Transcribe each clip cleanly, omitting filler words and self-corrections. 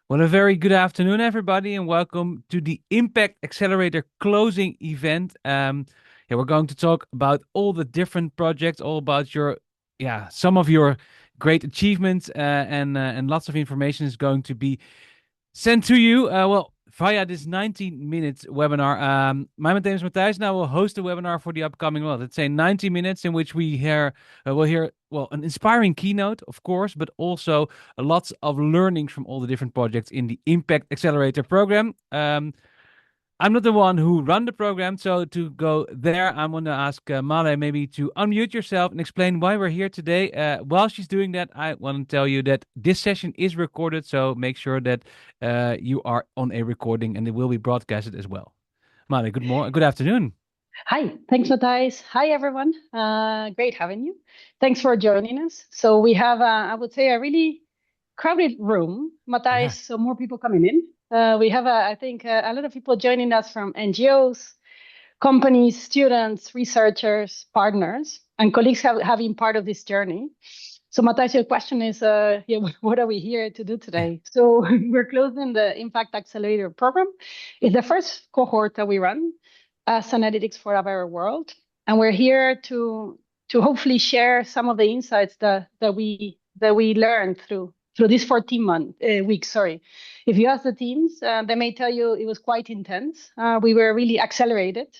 Well, a very good afternoon, everybody, and welcome to the Impact Accelerator closing event. We're going to talk about all the different projects, all about some of your great achievements, and lots of information is going to be sent to you. Via this 90 minutes webinar. My name is Matthijs, and I will host the webinar for the upcoming, let's say 90 minutes, in which we'll hear, an inspiring keynote, of course, but also lots of learnings from all the different projects in the Impact Accelerator program. I'm not the one who run the program, so to go there, I'm going to ask Male maybe to unmute yourself and explain why we're here today. While she's doing that, I want to tell you that this session is recorded, so make sure that you are on a recording and it will be broadcasted as well. Male, good afternoon. Hi, thanks, Matthijs. Hi, everyone. Great having you. Thanks for joining us. So we have, I would say, a really crowded room, Matthijs. Yeah. So more people coming in. We have, I think, a lot of people joining us from NGOs, companies, students, researchers, partners, and colleagues have been part of this journey. So, Matthijs, your question is, what are we here to do today? So we're closing the Impact Accelerator program. It's the first cohort that we run as Analytics for a Better World. And we're here to hopefully share some of the insights that we learned through these 14 weeks. Sorry, if you ask the teams, they may tell you it was quite intense. We were really accelerated.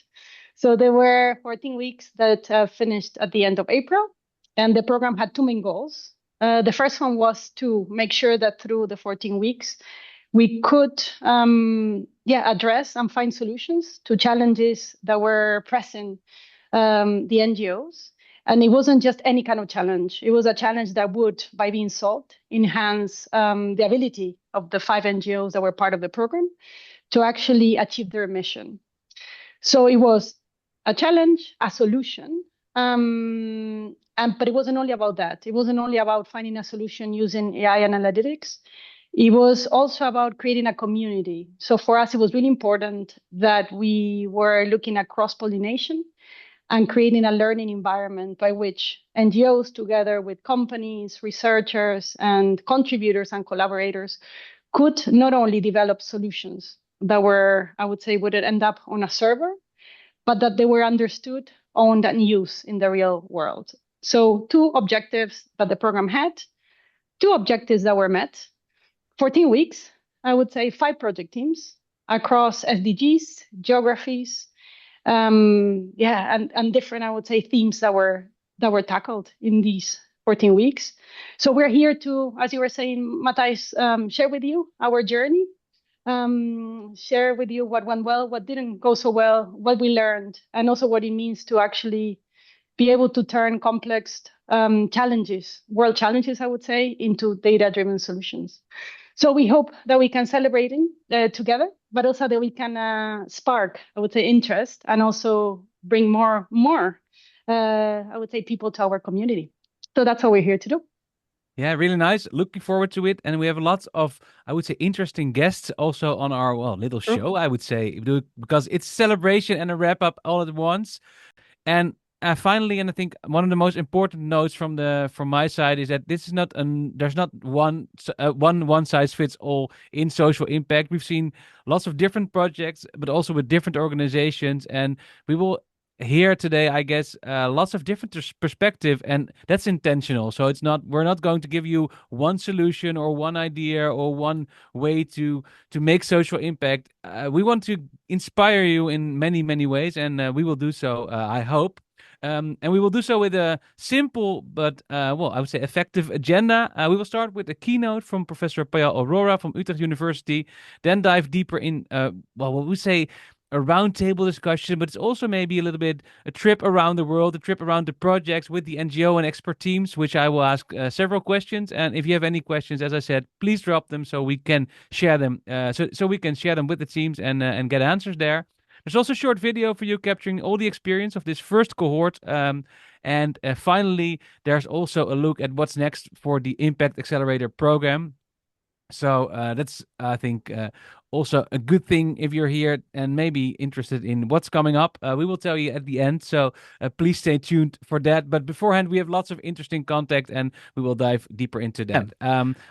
So there were 14 weeks that finished at the end of April, and the program had two main goals. The first one was to make sure that through the 14 weeks, we could address and find solutions to challenges that were pressing the NGOs. And it wasn't just any kind of challenge. It was a challenge that would, by being solved, enhance the ability of the 5 NGOs that were part of the program to actually achieve their mission. So it was a challenge, a solution, but it wasn't only about that. It wasn't only about finding a solution using AI and analytics. It was also about creating a community. So for us, it was really important that we were looking at cross-pollination and creating a learning environment by which NGOs, together with companies, researchers, and contributors and collaborators, could not only develop solutions that were, I would say, would end up on a server, but that they were understood, owned, and used in the real world. So 2 objectives that the program had, 2 objectives that were met. 14 weeks, I would say 5 project teams across SDGs, geographies, and different, I would say, themes that were tackled in these 14 weeks. So we're here to, as you were saying, Matthijs, share with you our journey, share with you what went well, what didn't go so well, what we learned, and also what it means to actually be able to turn complex challenges, world challenges, I would say, into data-driven solutions. So we hope that we can celebrate together, but also that we can spark, I would say, interest and also bring more, I would say, people to our community. So that's what we're here to do. Yeah, really nice. Looking forward to it. And we have lots of, I would say, interesting guests also on our, little True. show, I would say, because it's celebration and a wrap up all at once. And finally, and I think one of the most important notes from my side is that this is not there's not one size fits all in social impact. We've seen lots of different projects, but also with different organizations, and we will hear today, I guess, lots of different perspective, and that's intentional. So we're not going to give you one solution or one idea or one way to make social impact. We want to inspire you in many ways, and we will do so. I hope. And we will do so with a simple but, I would say effective agenda. We will start with a keynote from Professor Payal Arora from Utrecht University, then dive deeper in, what we say, a roundtable discussion, but it's also maybe a little bit a trip around the world, a trip around the projects with the NGO and expert teams, which I will ask several questions. And if you have any questions, as I said, please drop them so we can share them. So we can share them with the teams and get answers there. There's also a short video for you capturing all the experience of this first cohort. And finally, there's also a look at what's next for the Impact Accelerator program. So that's, I think, also a good thing if you're here and maybe interested in what's coming up. We will tell you at the end, so please stay tuned for that. But beforehand, we have lots of interesting content, and we will dive deeper into that.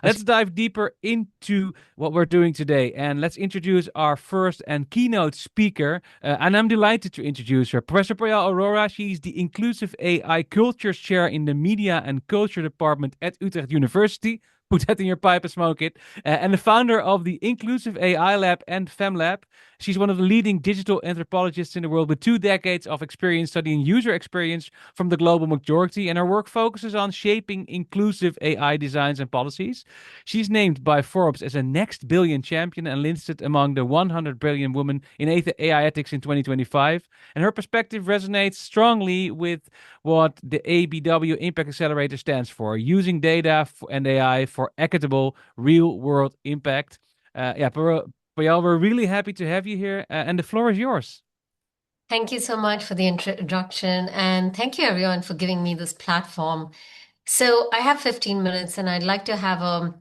Let's dive deeper into what we're doing today, and let's introduce our first and keynote speaker. And I'm delighted to introduce her, Professor Payal Arora. She's the Inclusive AI Cultures Chair in the Media and Culture Department at Utrecht University. Put that in your pipe and smoke it. And the founder of the Inclusive AI Lab and FemLab. She's one of the leading digital anthropologists in the world with 2 decades of experience studying user experience from the global majority. And her work focuses on shaping inclusive AI designs and policies. She's named by Forbes as a next billion champion and listed among the 100 billion women in AI ethics in 2025. And her perspective resonates strongly with what the ABW Impact Accelerator stands for, using data and AI for equitable real world impact. Payal, we're really happy to have you here, and the floor is yours. Thank you so much for the introduction, and thank you everyone for giving me this platform. So I have 15 minutes, and I'd like to have a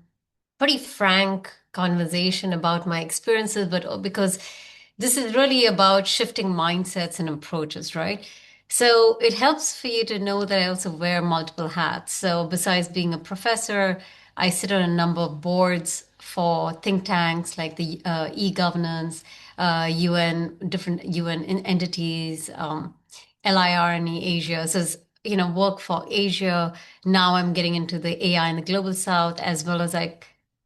pretty frank conversation about my experiences, but because this is really about shifting mindsets and approaches, right? So it helps for you to know that I also wear multiple hats. So besides being a professor, I sit on a number of boards for think tanks like the e-governance, UN, different UN entities, LIR in Asia. So it's, work for Asia. Now I'm getting into the AI in the global south, as well as I'm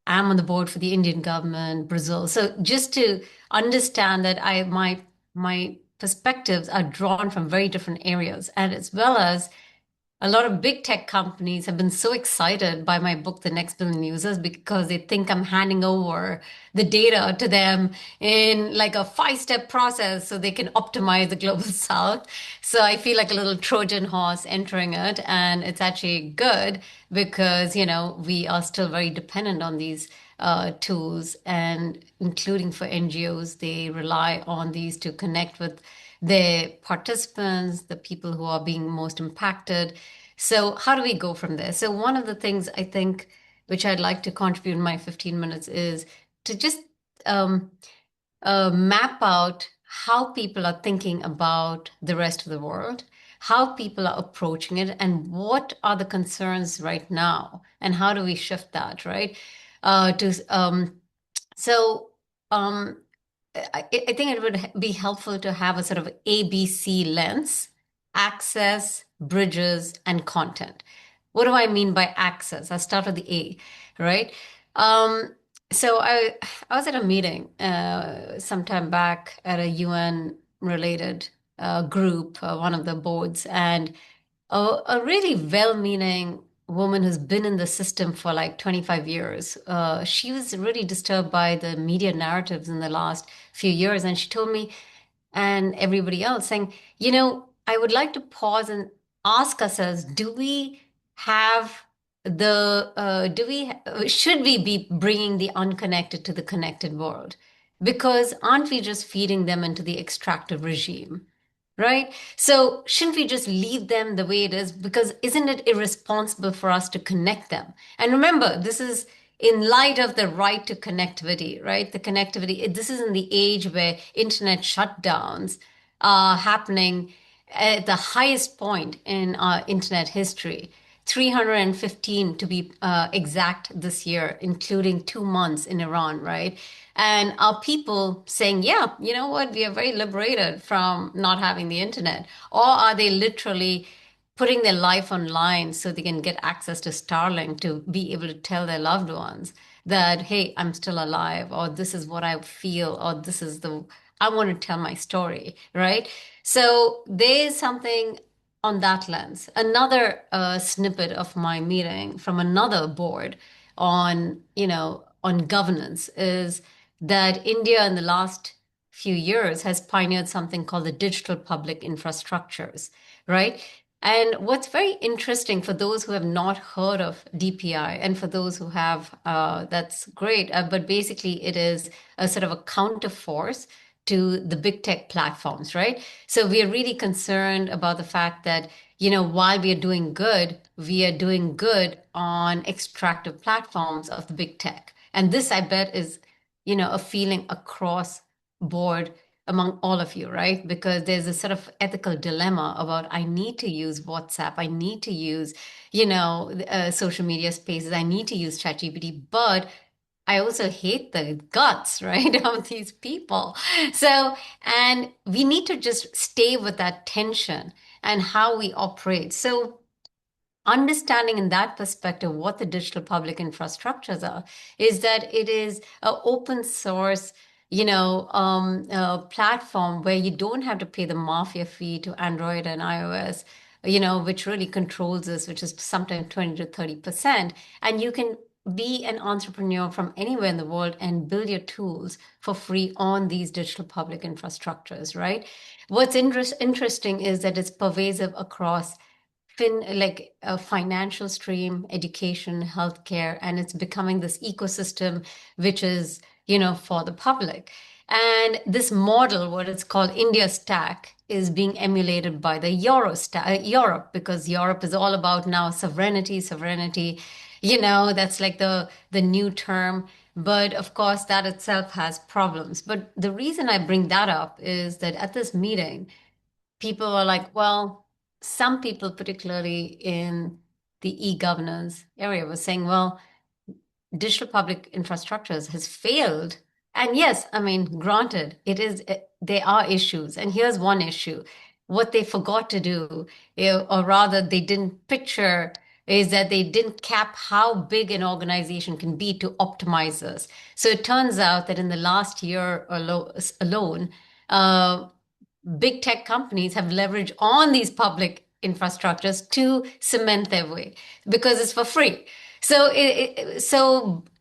on the board for the Indian government, Brazil. So just to understand that my perspectives are drawn from very different areas, and as well as a lot of big tech companies have been so excited by my book, The Next Billion Users, because they think I'm handing over the data to them in like a 5-step process so they can optimize the global south. So I feel like a little Trojan horse entering it. And it's actually good because, we are still very dependent on these tools, and including for NGOs, they rely on these to connect with the participants, the people who are being most impacted. So how do we go from there? So one of the things I think which I'd like to contribute in my 15 minutes is to just map out how people are thinking about the rest of the world, how people are approaching it, and what are the concerns right now, and how do we shift that, right? So I think it would be helpful to have a sort of ABC lens: access, bridges, and content. What do I mean by access? I'll start with the A, right? So I was at a meeting sometime back at a UN related group, one of the boards, and a really well-meaning woman who's been in the system for like 25 years. She was really disturbed by the media narratives in the last few years. And she told me and everybody else saying, I would like to pause and ask ourselves, should we be bringing the unconnected to the connected world? Because aren't we just feeding them into the extractive regime? Right? So shouldn't we just leave them the way it is? Because isn't it irresponsible for us to connect them? And remember, this is in light of the right to connectivity, right? The connectivity, this is in the age where internet shutdowns are happening at the highest point in our internet history. 315 to be exact this year, including 2 months in Iran, right? And our people saying, yeah, you know what, we are very liberated from not having the internet? Or are they literally putting their life online so they can get access to Starlink to be able to tell their loved ones that, hey, I'm still alive, or this is what I feel, or I want to tell my story, right? So there's something on that lens. Another snippet of my meeting from another board on, on governance is that India in the last few years has pioneered something called the digital public infrastructures, right? And what's very interesting for those who have not heard of DPI, and for those who have, that's great. But basically, it is a sort of a counterforce to the big tech platforms, right? So we are really concerned about the fact that, while we are doing good on extractive platforms of the big tech. And this, I bet, is, a feeling across board among all of you, right? Because there's a sort of ethical dilemma about I need to use WhatsApp, I need to use, social media spaces, I need to use ChatGPT, but I also hate the guts, right, of these people. So, and we need to just stay with that tension and how we operate. So, understanding in that perspective what the digital public infrastructures are is that it is an open source platform where you don't have to pay the mafia fee to Android and iOS, which really controls us, which is sometimes 20 to 30%. And you can be an entrepreneur from anywhere in the world and build your tools for free on these digital public infrastructures, right? What's interesting is that it's pervasive across like a financial stream, education, healthcare, and it's becoming this ecosystem which is, for the public. And this model, what it's called India Stack, is being emulated by the Europe, because Europe is all about now sovereignty. That's like the new term. But of course, that itself has problems. But the reason I bring that up is that at this meeting, people are like, well, some people, particularly in the e-governance area, were saying, well, digital public infrastructures has failed. And yes, I mean, granted, there are issues. And here's one issue. What they forgot to do, or rather they didn't picture, is that they didn't cap how big an organization can be to optimize this. So it turns out that in the last year alone, big tech companies have leveraged on these public infrastructures to cement their way because it's for free. So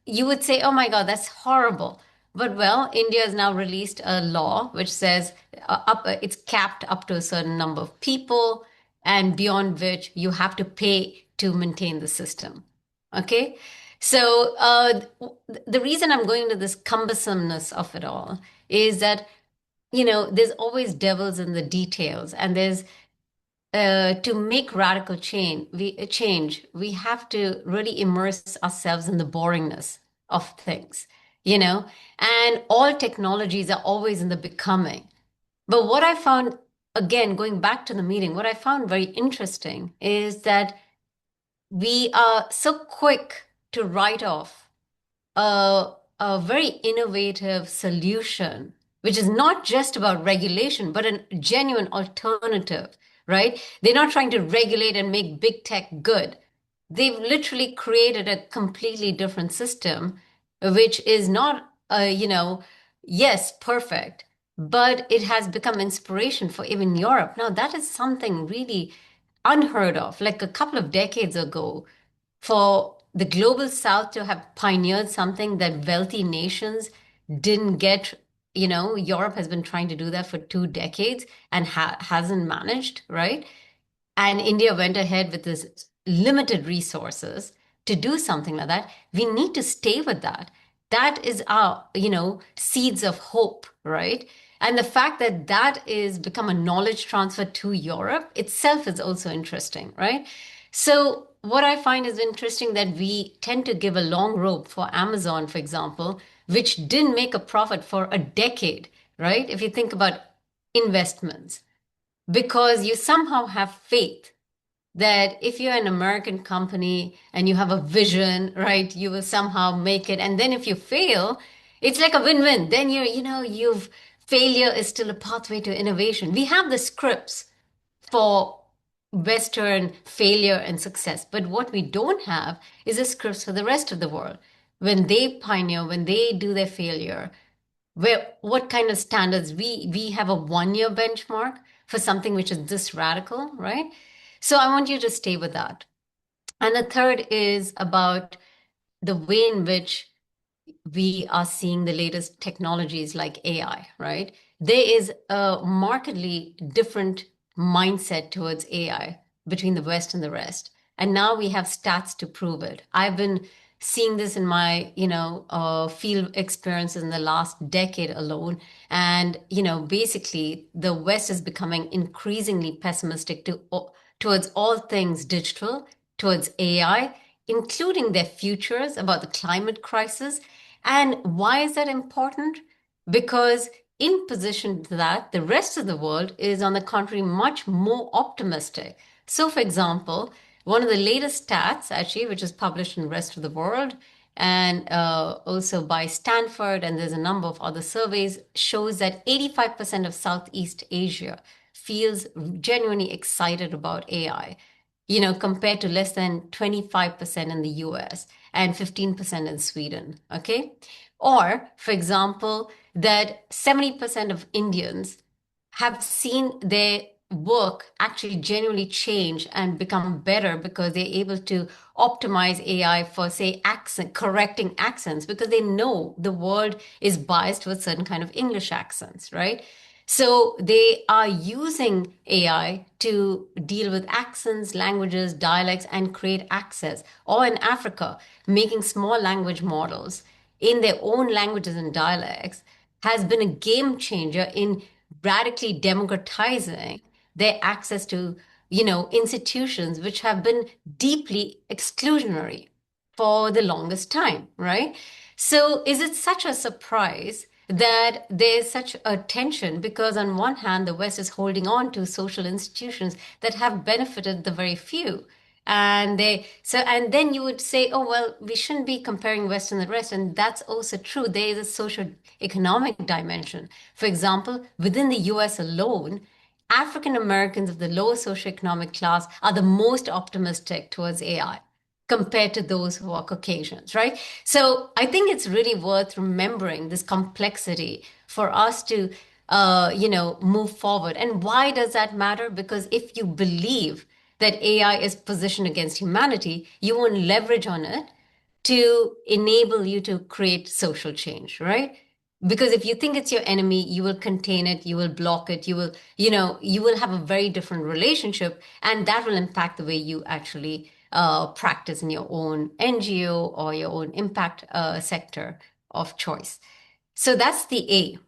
you would say, oh my God, that's horrible. But well, India has now released a law which says it's capped up to a certain number of people, and beyond which you have to pay to maintain the system. Okay. So the reason I'm going to this cumbersomeness of it all is that there's always devils in the details, and there's to make radical change, we have to really immerse ourselves in the boringness of things, and all technologies are always in the becoming. But what I found, again, going back to the meeting, what I found very interesting is that we are so quick to write off a very innovative solution, which is not just about regulation, but a genuine alternative, right? They're not trying to regulate and make big tech good. They've literally created a completely different system, which is not, yes, perfect, but it has become inspiration for even Europe. Now, that is something really unheard of. Like a couple of decades ago, for the global south to have pioneered something that wealthy nations didn't get, Europe has been trying to do that for 2 decades and hasn't managed, right? And India went ahead with this limited resources to do something like that. We need to stay with that. That is our, seeds of hope, right? And the fact that that is become a knowledge transfer to Europe itself is also interesting, right? So what I find is interesting that we tend to give a long rope for Amazon, for example, which didn't make a profit for a decade, right? If you think about investments, because you somehow have faith that if you're an American company and you have a vision, right, you will somehow make it. And then if you fail, it's like a win-win. Then failure is still a pathway to innovation. We have the scripts for Western failure and success. But what we don't have is a scripts for the rest of the world. When they pioneer, when they do their failure, what kind of standards? We have a 1-year benchmark for something which is this radical, right? So I want you to stay with that. And the third is about the way in which we are seeing the latest technologies like AI, right? There is a markedly different mindset towards AI between the West and the rest. And now we have stats to prove it. I've been seeing this in my, field experiences in the last decade alone. And, basically the West is becoming increasingly pessimistic towards all things digital, towards AI, including their futures about the climate crisis. And why is that important? Because in position to that, the rest of the world is, on the contrary, much more optimistic. So, for example, one of the latest stats, actually, which is published in the rest of the world, and also by Stanford, and there's a number of other surveys, shows that 85% of Southeast Asia feels genuinely excited about AI, compared to less than 25% in the US and 15% in Sweden. Okay. Or, for example, that 70% of Indians have seen their work actually genuinely change and become better because they're able to optimize AI for, say, correcting accents, because they know the world is biased with certain kind of English accents, right? So they are using AI to deal with accents, languages, dialects, and create access. Or in Africa, making small language models in their own languages and dialects has been a game changer in radically democratizing their access to, institutions which have been deeply exclusionary for the longest time, right? So is it such a surprise that there's such a tension? Because on one hand, the West is holding on to social institutions that have benefited the very few. And then you would say, oh, well, we shouldn't be comparing West and the rest. And that's also true. There is a social economic dimension. For example, within the US alone, African Americans of the lower socioeconomic class are the most optimistic towards AI compared to those who are Caucasians, right? So I think it's really worth remembering this complexity for us to, move forward. And why does that matter? Because if you believe that AI is positioned against humanity, you won't leverage on it to enable you to create social change, right? Because if you think it's your enemy, you will contain it, you will block it, you will have a very different relationship, and that will impact the way you actually practice in your own NGO or your own impact sector of choice. So that's the A.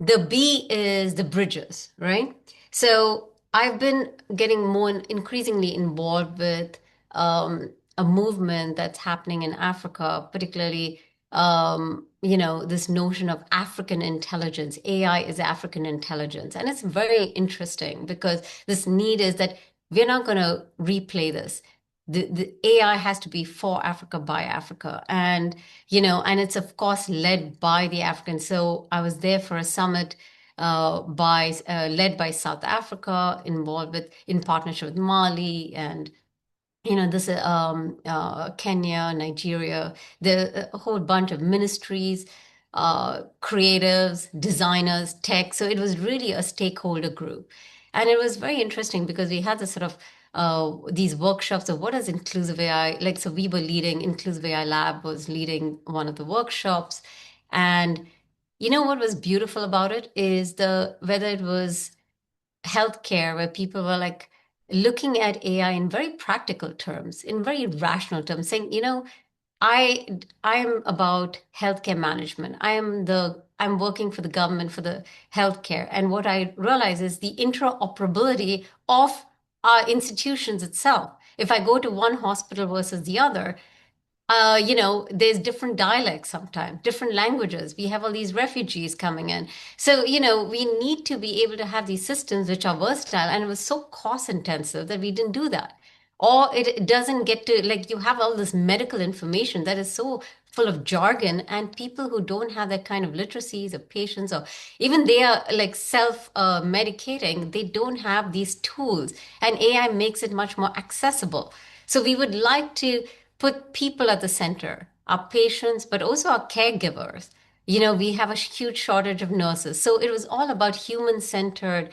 The B is the bridges, right? So I've been getting more increasingly involved with a movement that's happening in Africa, particularly, this notion of African intelligence. AI is African intelligence. And it's very interesting because this need is that we're not going to replay this. The AI has to be for Africa, by Africa. And it's of course led by the Africans. So I was there for a summit led by South Africa, in partnership with Mali and this Kenya, Nigeria, a whole bunch of ministries, creatives, designers, tech. So it was really a stakeholder group. And it was very interesting because we had this sort of these workshops of what is inclusive AI. Like, so we were leading, Inclusive AI Lab was leading one of the workshops. And what was beautiful about it is whether it was healthcare, where people were like looking at AI in very practical terms, in very rational terms, saying, I'm about healthcare management. I'm working for the government for the healthcare. And what I realize is the interoperability of our institutions itself. If I go to one hospital versus the other, there's different dialects sometimes, different languages. We have all these refugees coming in. So, we need to be able to have these systems which are versatile. And it was so cost intensive that we didn't do that. Or it doesn't get to, like, you have all this medical information that is so full of jargon, and people who don't have that kind of literacies, or patients, or even they are like self-medicating, they don't have these tools. And AI makes it much more accessible. So we would like to put people at the center, our patients, but also our caregivers. We have a huge shortage of nurses. So it was all about human-centered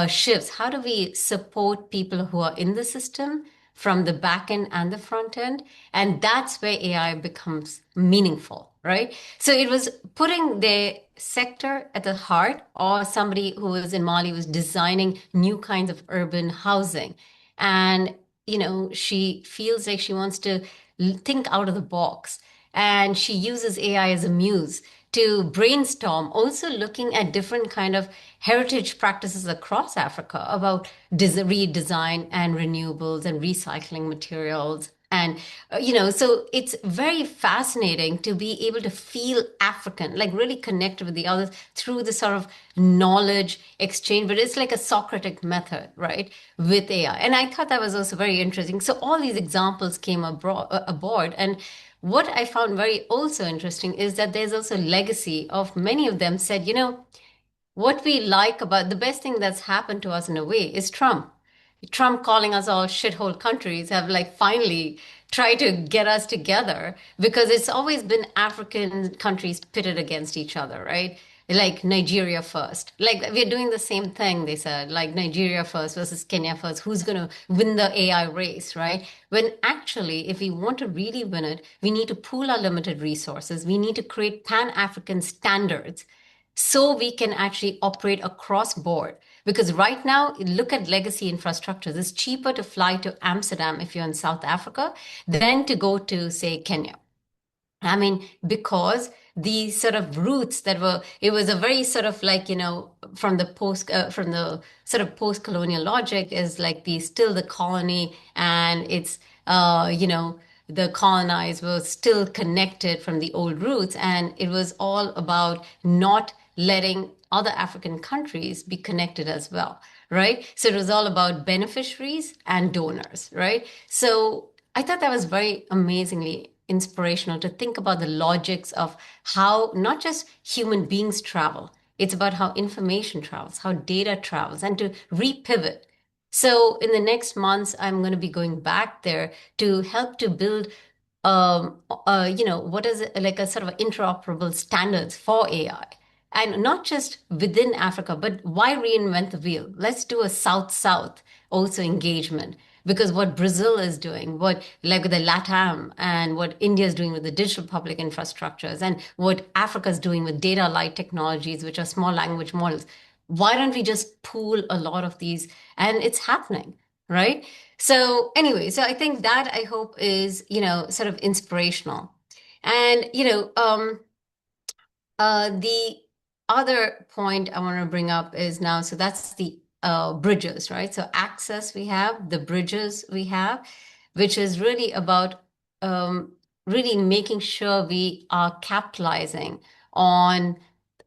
shifts. How do we support people who are in the system from the back end and the front end? And that's where AI becomes meaningful, right? So it was putting the sector at the heart, or somebody who was in Mali was designing new kinds of urban housing. And she feels like she wants to think out of the box. And she uses AI as a muse to brainstorm, also looking at different kind of heritage practices across Africa about redesign and renewables and recycling materials And, so it's very fascinating to be able to feel African, like really connect with the others through the sort of knowledge exchange. But it's like a Socratic method, right, with AI. And I thought that was also very interesting. So all these examples came aboard. And what I found very also interesting is that there's also legacy of many of them said, what we like about the best thing that's happened to us in a way is Trump. Trump calling us all shithole countries have like finally tried to get us together because it's always been African countries pitted against each other, right? Like Nigeria first. Like we're doing the same thing, they said, like Nigeria first versus Kenya first. Who's going to win the AI race, right? When actually, if we want to really win it, we need to pool our limited resources. We need to create pan-African standards so we can actually operate across board. Because right now, look at legacy infrastructures. It's cheaper to fly to Amsterdam if you're in South Africa than to go to, say, Kenya. I mean, because the sort of roots it was a very sort of like, from the sort of post-colonial logic is like still the colony and it's, the colonized were still connected from the old roots. And it was all about not letting other African countries be connected as well, right? So it was all about beneficiaries and donors, right? So I thought that was very amazingly inspirational to think about the logics of how not just human beings travel, it's about how information travels, how data travels, and to repivot. So in the next months, I'm going to be going back there to help to build what is it, like a sort of interoperable standards for AI. And not just within Africa, but why reinvent the wheel? Let's do a South-South also engagement. Because what Brazil is doing, what like the LATAM and what India is doing with the digital public infrastructures and what Africa is doing with data light technologies, which are small language models, why don't we just pool a lot of these? And it's happening, right? So anyway, so I think that I hope is, sort of inspirational. And, the other point I want to bring up is now, so that's the bridges, right? So access we have, the bridges we have, which is really about really making sure we are capitalizing on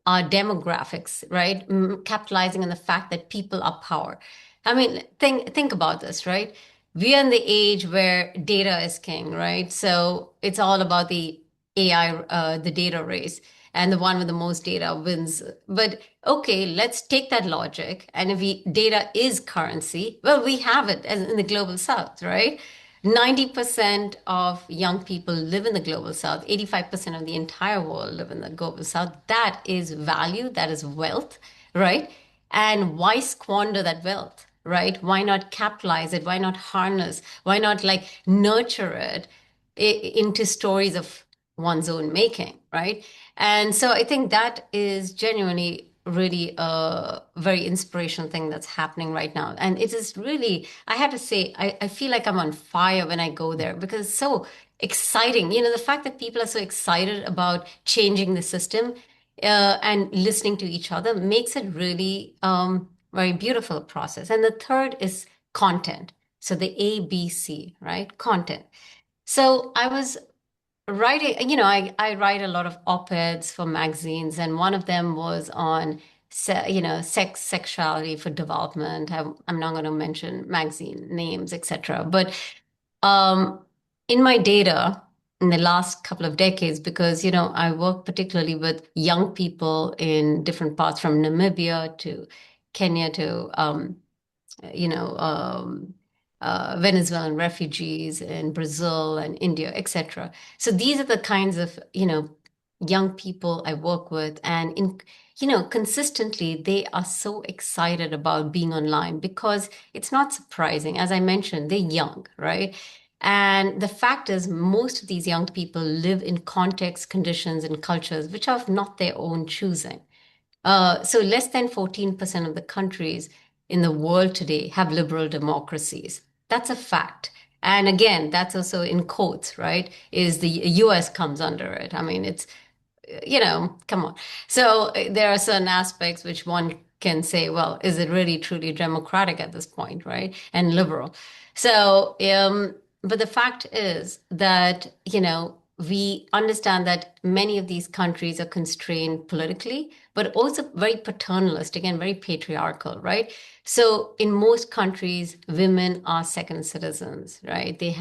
our demographics, right? Capitalizing on the fact that people are power. I mean, think about this, right? We are in the age where data is king, right? So it's all about the AI, the data race, and the one with the most data wins. But okay, let's take that logic, and if data is currency, well, we have it in the global south, right? 90% of young people live in the global south. 85% of the entire world live in the global south. That is value, that is wealth, right? And why squander that wealth, right? Why not capitalize it? Why not harness? Why not like nurture it into stories of one's own making, right? And so I think that is genuinely really a very inspirational thing that's happening right now. And it is really, I have to say, I feel like I'm on fire when I go there because it's so exciting. The fact that people are so excited about changing the system and listening to each other makes it really very beautiful process. And the third is content. So the ABC, right? Content. So I was writing, I write a lot of op-eds for magazines, and one of them was on, sex, sexuality for development. I'm not going to mention magazine names, etc. But in my data in the last couple of decades, because, I work particularly with young people in different parts from Namibia to Kenya to, you know, um, Venezuelan refugees in Brazil and India, etc. So these are the kinds of, young people I work with, and consistently they are so excited about being online because it's not surprising. As I mentioned, they're young, right? And the fact is, most of these young people live in contexts, conditions, and cultures which are not their own choosing. So less than 14% of the countries in the world today have liberal democracies. That's a fact. And again, that's also in quotes, right? Is the US comes under it. I mean, it's, come on. So there are certain aspects which one can say, well, is it really truly democratic at this point, right? And liberal. So, but the fact is that, we understand that many of these countries are constrained politically, but also very paternalistic and very patriarchal, right? So in most countries, women are second citizens, right? They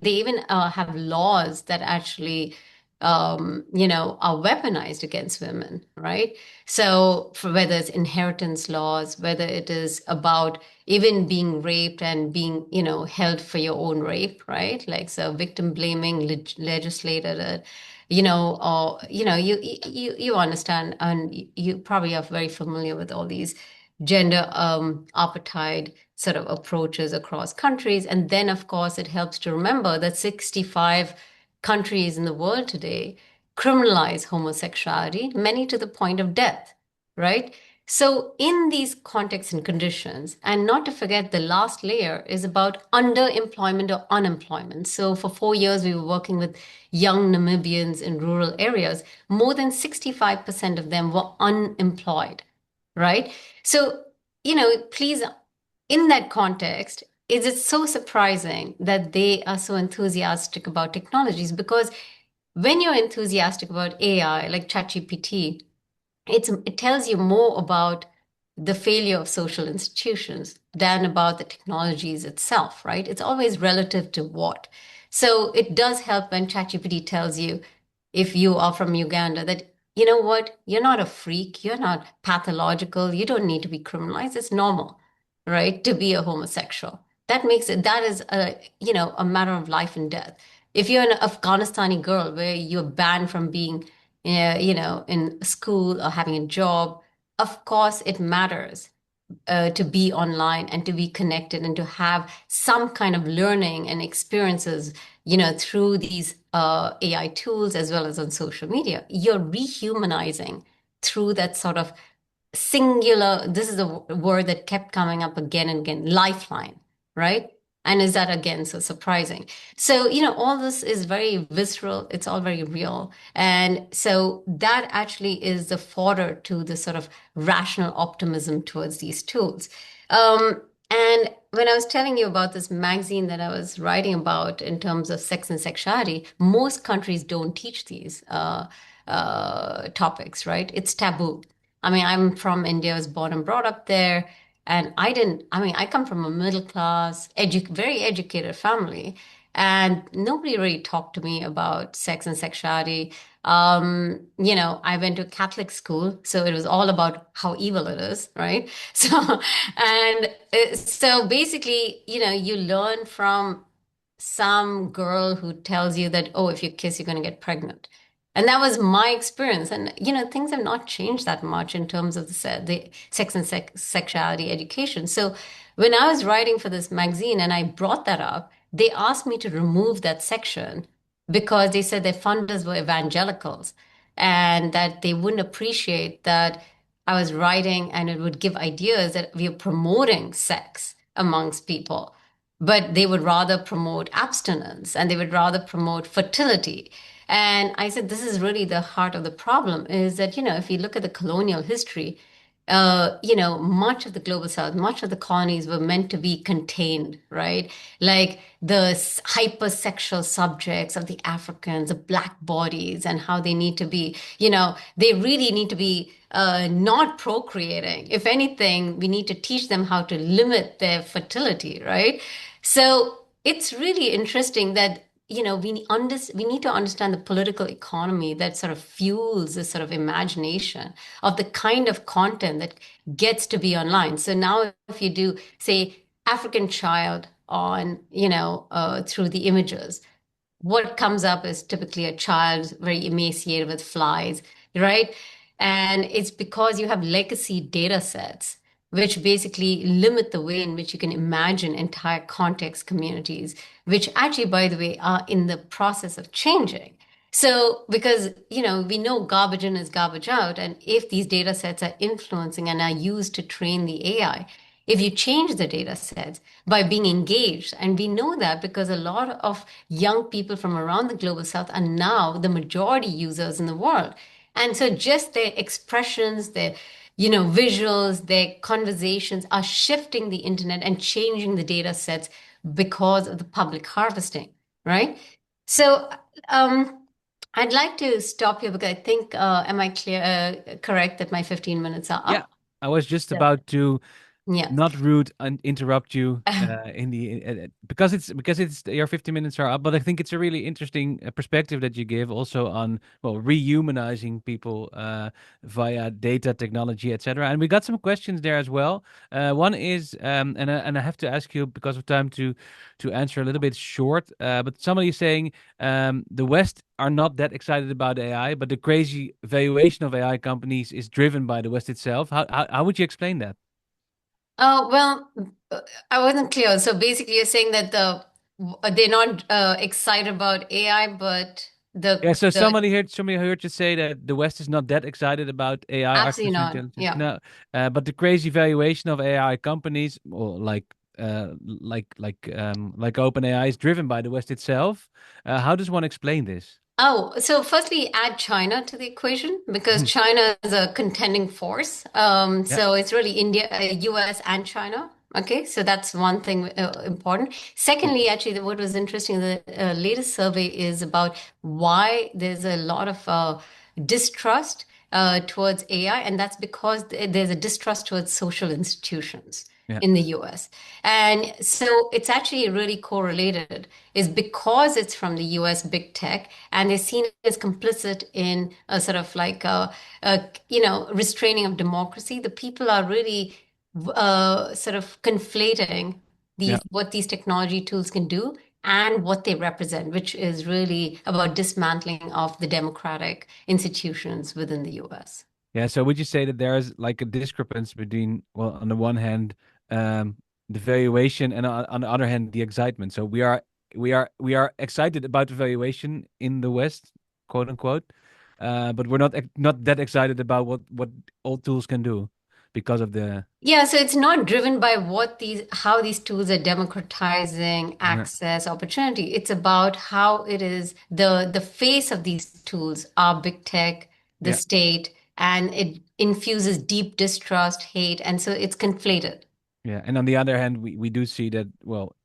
even have laws that actually are weaponized against women, right? So for whether it's inheritance laws, whether it is about even being raped and being, held for your own rape, right? Like, so victim blaming legislated, or, you understand, and you probably are very familiar with all these gender apartheid sort of approaches across countries. And then, of course, it helps to remember that 65 countries in the world today criminalize homosexuality, many to the point of death, right? So, in these contexts and conditions, and not to forget, the last layer is about underemployment or unemployment. So, for 4 years, we were working with young Namibians in rural areas. More than 65% of them were unemployed, right? So, please, in that context, is it so surprising that they are so enthusiastic about technologies? Because when you're enthusiastic about AI, like ChatGPT, it tells you more about the failure of social institutions than about the technologies itself, right? It's always relative to what. So it does help when ChatGPT tells you, if you are from Uganda, that you know what, you're not a freak, you're not pathological, you don't need to be criminalized. It's normal, right, to be a homosexual. That is a matter of life and death. If you're an Afghanistani girl where you're banned from being in school or having a job, of course it matters to be online and to be connected and to have some kind of learning and experiences, through these AI tools as well as on social media. You're rehumanizing through that sort of singular, this is a word that kept coming up again and again, lifeline, right? And is that again so surprising? So, all this is very visceral, it's all very real. And so that actually is the fodder to the sort of rational optimism towards these tools. And when I was telling you about this magazine that I was writing about in terms of sex and sexuality, most countries don't teach these topics, right? It's taboo. I mean, I'm from India, I was born and brought up there. And I come from a middle class, very educated family, and nobody really talked to me about sex and sexuality. I went to Catholic school, so it was all about how evil it is, right? So basically, you learn from some girl who tells you that, oh, if you kiss, you're going to get pregnant. And that was my experience. And, things have not changed that much in terms of the sex and sexuality education. So when I was writing for this magazine and I brought that up, they asked me to remove that section because they said their funders were evangelicals and that they wouldn't appreciate that I was writing and it would give ideas that we are promoting sex amongst people. But they would rather promote abstinence and they would rather promote fertility. And I said, this is really the heart of the problem is that, if you look at the colonial history, much of the global south, much of the colonies were meant to be contained, right? Like the hypersexual subjects of the Africans, the black bodies, and how they need to be, they really need to be not procreating. If anything, we need to teach them how to limit their fertility, right? So it's really interesting that we need to understand the political economy that sort of fuels this sort of imagination of the kind of content that gets to be online. So now if you do, say, African child on, through the images, what comes up is typically a child very emaciated with flies, right? And it's because you have legacy data sets which basically limit the way in which you can imagine entire context communities, which actually, by the way, are in the process of changing. So, because, we know garbage in is garbage out, and if these data sets are influencing and are used to train the AI, if you change the data sets by being engaged, and we know that because a lot of young people from around the global south are now the majority users in the world. And so just their expressions, their visuals, their conversations are shifting the internet and changing the data sets because of the public harvesting, right? So I'd like to stop here because I think, am I correct that my 15 minutes are Yeah, up? I was just So, about to yeah. not rude and interrupt you in the because it's your 50 minutes are up, but I think it's a really interesting perspective that you give also on well rehumanizing people via data technology, etc. And we got some questions there as well. One is and I have to ask you because of time to answer a little bit short, but somebody is saying the West are not that excited about AI, but the crazy valuation of AI companies is driven by the West itself. How would you explain that? Well, I wasn't clear. So basically, you're saying that they're not excited about AI, but Yeah, so the somebody heard you say that the West is not that excited about AI, absolutely artificial not. intelligence. Yeah. No, but the crazy valuation of AI companies, or like OpenAI, is driven by the West itself. How does one explain this? Oh, so firstly, add China to the equation because China is a contending force. Yeah, So it's really India, US, and China. Okay, so that's one thing important. Secondly, actually, what was interesting, the latest survey is about why there's a lot of distrust towards AI, and that's because there's a distrust towards social institutions yeah, in the US. And so it's actually really correlated, is because it's from the US big tech and they're seen as complicit in a sort of like restraining of democracy. The people are really sort of conflating yeah. what these technology tools can do and what they represent, which is really about dismantling of the democratic institutions within the US. Yeah, so would you say that there is like a discrepancy between, well, on the one hand, um, the valuation and on the other hand, the excitement. So we are excited about the valuation in the West, quote unquote, but we're not that excited about what all tools can do because of the Yeah, so it's not driven by how these tools are democratizing yeah access, opportunity. It's about how it is the face of these tools are big tech, the yeah state, and it infuses deep distrust, hate, and so it's conflated. yeah. And on the other hand, we do see that well,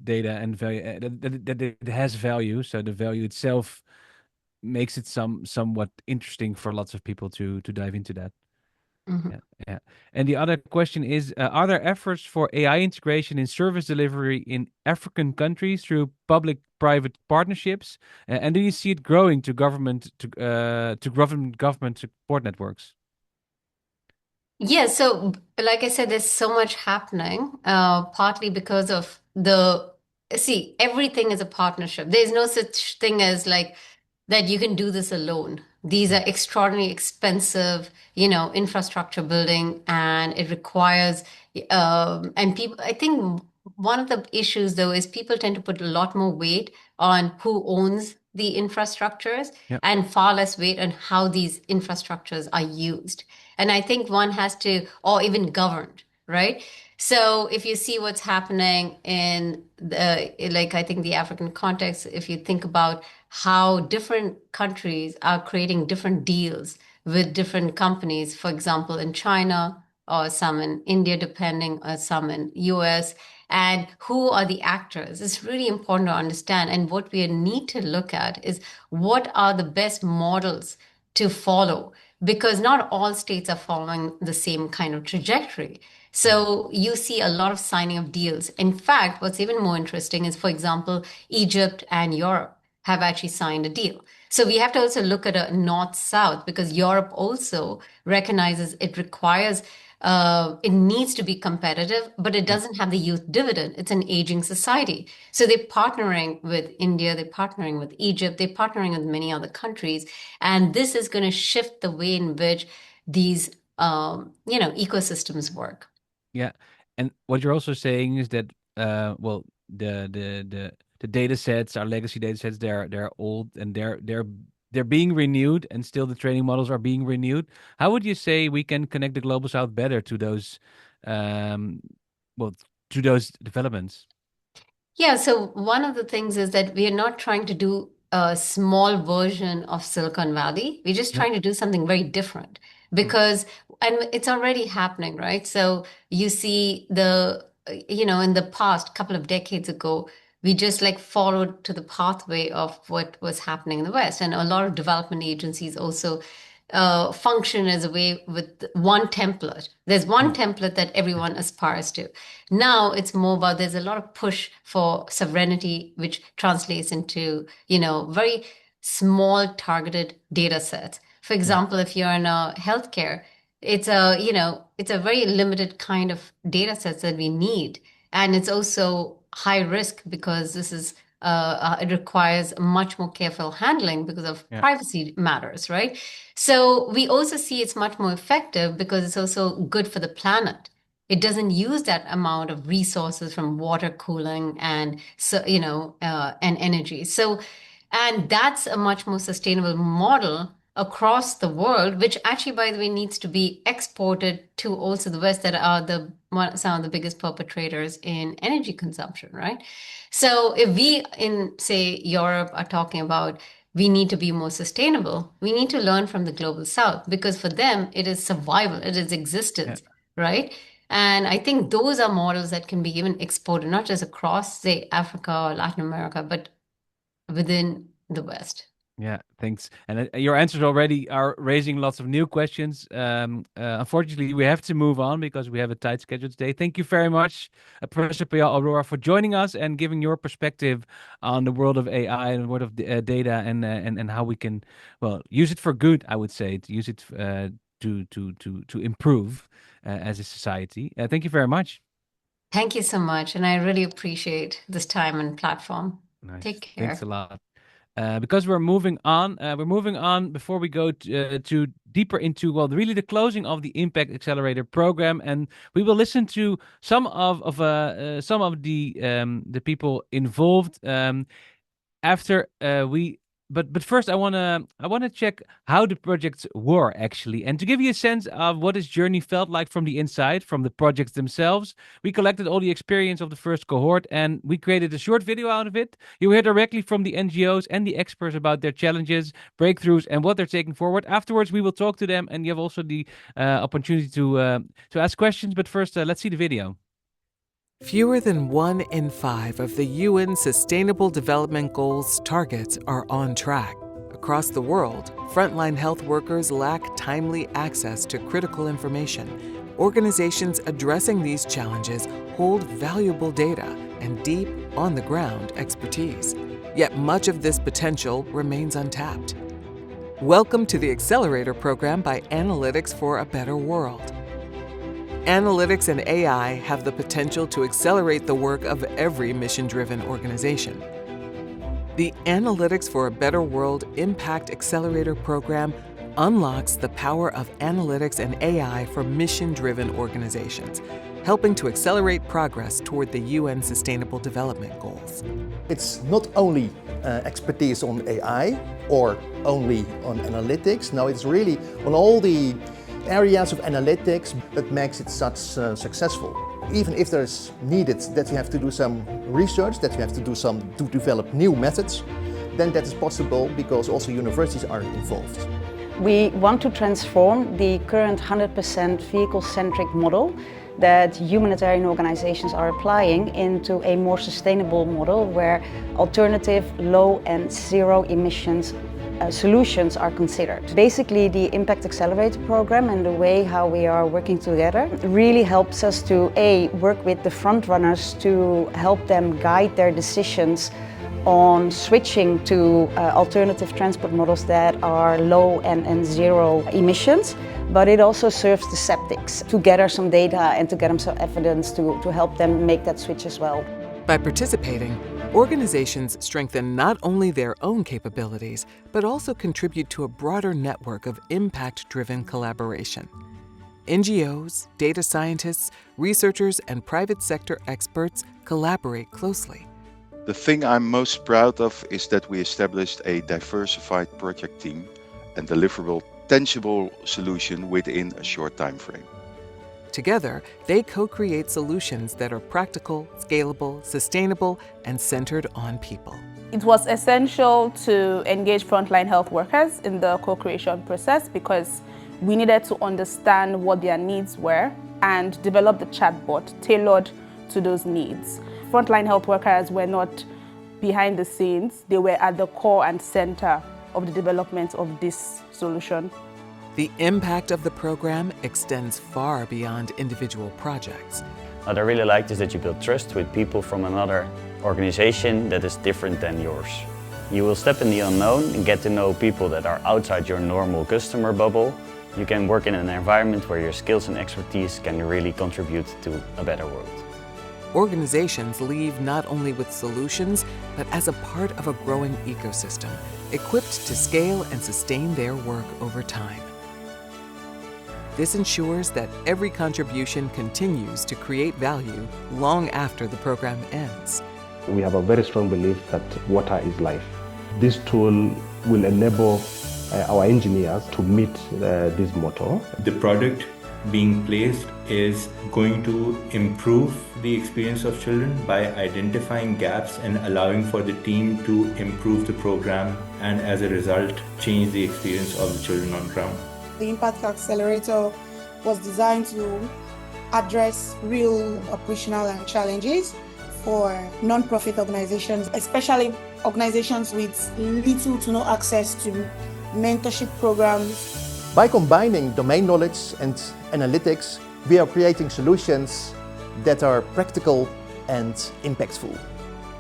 data and value that it has value. So the value itself makes it somewhat interesting for lots of people to dive into that. Mhm. Yeah, yeah. And the other question is, are there efforts for AI integration in service delivery in African countries through public-private partnerships? And do you see it growing to government support networks? Yeah, so like I said, there's so much happening, partly because of see, everything is a partnership. There's no such thing as like that you can do this alone. These are extraordinarily expensive, infrastructure building, and it requires, and people, I think one of the issues though is people tend to put a lot more weight on who owns the infrastructures Yeah, and far less weight on how these infrastructures are used. And I think one has to, or even governed, right? So if you see what's happening in like, I think the African context, if you think about how different countries are creating different deals with different companies, for example, in China or some in India, depending, or some in US, and who are the actors. It's really important to understand. And what we need to look at is what are the best models to follow, because not all states are following the same kind of trajectory. So you see a lot of signing of deals. In fact, what's even more interesting is, for example, Egypt and Europe have actually signed a deal. So we have to also look at a north-south, because Europe also recognizes it requires, it needs to be competitive, but it yeah. doesn't have the youth dividend. It's an aging society. So they're partnering with India, they're partnering with Egypt, they're partnering with many other countries. And this is going to shift the way in which these, ecosystems work. Yeah, and what you're also saying is that well, the data sets, our legacy data sets, they're old and they're being renewed, and still the training models are being renewed. How would you say we can connect the global south better to those, um, well, to those developments? Yeah, so one of the things is that we are not trying to do a small version of Silicon Valley. We're just Yeah, trying to do something very different mm, because, and it's already happening, right? So you see in the past, couple of decades ago, we just like followed to the pathway of what was happening in the West. And a lot of development agencies also function as a way with one template. There's one template that everyone aspires to. Now it's more about there's a lot of push for sovereignty, which translates into, very small targeted data sets. For example, if you're in a healthcare, it's a very limited kind of data sets that we need. And it's also high risk because this is it requires much more careful handling because of privacy matters, right? So we also see it's much more effective because it's also good for the planet. It doesn't use that amount of resources from water cooling and and energy. So, and that's a much more sustainable model across the world, which actually, by the way, needs to be exported to also the West that are some of the biggest perpetrators in energy consumption, right? So if we in, say, Europe are talking about we need to be more sustainable, we need to learn from the global South because for them, it is survival, it is existence, right? And I think those are models that can be even exported, not just across, say, Africa or Latin America, but within the West. Yeah, thanks. And your answers already are raising lots of new questions. Unfortunately, we have to move on because we have a tight schedule today. Thank you very much, Professor Payal Arora, for joining us and giving your perspective on the world of AI and the world of data and how we can, well, use it for good. I would say to use it to improve as a society. Thank you very much. Thank you so much, and I really appreciate this time and platform. Nice. Take care. Thanks a lot. Because we're moving on before we go to deeper into, well, really the closing of the Impact Accelerator program, and we will listen to some of the people involved after we. But first, I wanna check how the projects were actually, and to give you a sense of what this journey felt like from the inside, from the projects themselves. We collected all the experience of the first cohort, and we created a short video out of it. You hear directly from the NGOs and the experts about their challenges, breakthroughs, and what they're taking forward. Afterwards, we will talk to them, and you have also the opportunity to ask questions. But first, let's see the video. Fewer than 1 in 5 of the UN Sustainable Development Goals targets are on track. Across the world, frontline health workers lack timely access to critical information. Organizations addressing these challenges hold valuable data and deep, on-the-ground expertise. Yet much of this potential remains untapped. Welcome to the Accelerator program by Analytics for a Better World. Analytics and AI have the potential to accelerate the work of every mission-driven organization. The Analytics for a Better World Impact Accelerator program unlocks the power of analytics and AI for mission-driven organizations, helping to accelerate progress toward the UN Sustainable Development Goals. It's not only expertise on AI or only on analytics. No, it's really on all the areas of analytics that makes it such successful. Even if there's needed that you have to do some research, that you have to do to develop new methods, then that is possible because also universities are involved. We want to transform the current 100% vehicle-centric model that humanitarian organizations are applying into a more sustainable model where alternative, low and zero emissions solutions are considered. Basically, the Impact Accelerator program and the way how we are working together really helps us to work with the front runners to help them guide their decisions on switching to alternative transport models that are low and zero emissions. But it also serves the skeptics to gather some data and to get them some evidence to help them make that switch as well. By participating, organizations strengthen not only their own capabilities, but also contribute to a broader network of impact-driven collaboration. NGOs, data scientists, researchers, and private sector experts collaborate closely. The thing I'm most proud of is that we established a diversified project team and deliverable, tangible solution within a short time frame. Together, they co-create solutions that are practical, scalable, sustainable, and centered on people. It was essential to engage frontline health workers in the co-creation process because we needed to understand what their needs were and develop the chatbot tailored to those needs. Frontline health workers were not behind the scenes, they were at the core and center of the development of this solution. The impact of the program extends far beyond individual projects. What I really liked is that you build trust with people from another organization that is different than yours. You will step in the unknown and get to know people that are outside your normal customer bubble. You can work in an environment where your skills and expertise can really contribute to a better world. Organizations leave not only with solutions, but as a part of a growing ecosystem, equipped to scale and sustain their work over time. This ensures that every contribution continues to create value long after the program ends. We have a very strong belief that water is life. This tool will enable our engineers to meet this motto. The product being placed is going to improve the experience of children by identifying gaps and allowing for the team to improve the program and as a result change the experience of the children on ground. The Impact Accelerator was designed to address real operational challenges for non-profit organizations, especially organizations with little to no access to mentorship programs. By combining domain knowledge and analytics, we are creating solutions that are practical and impactful.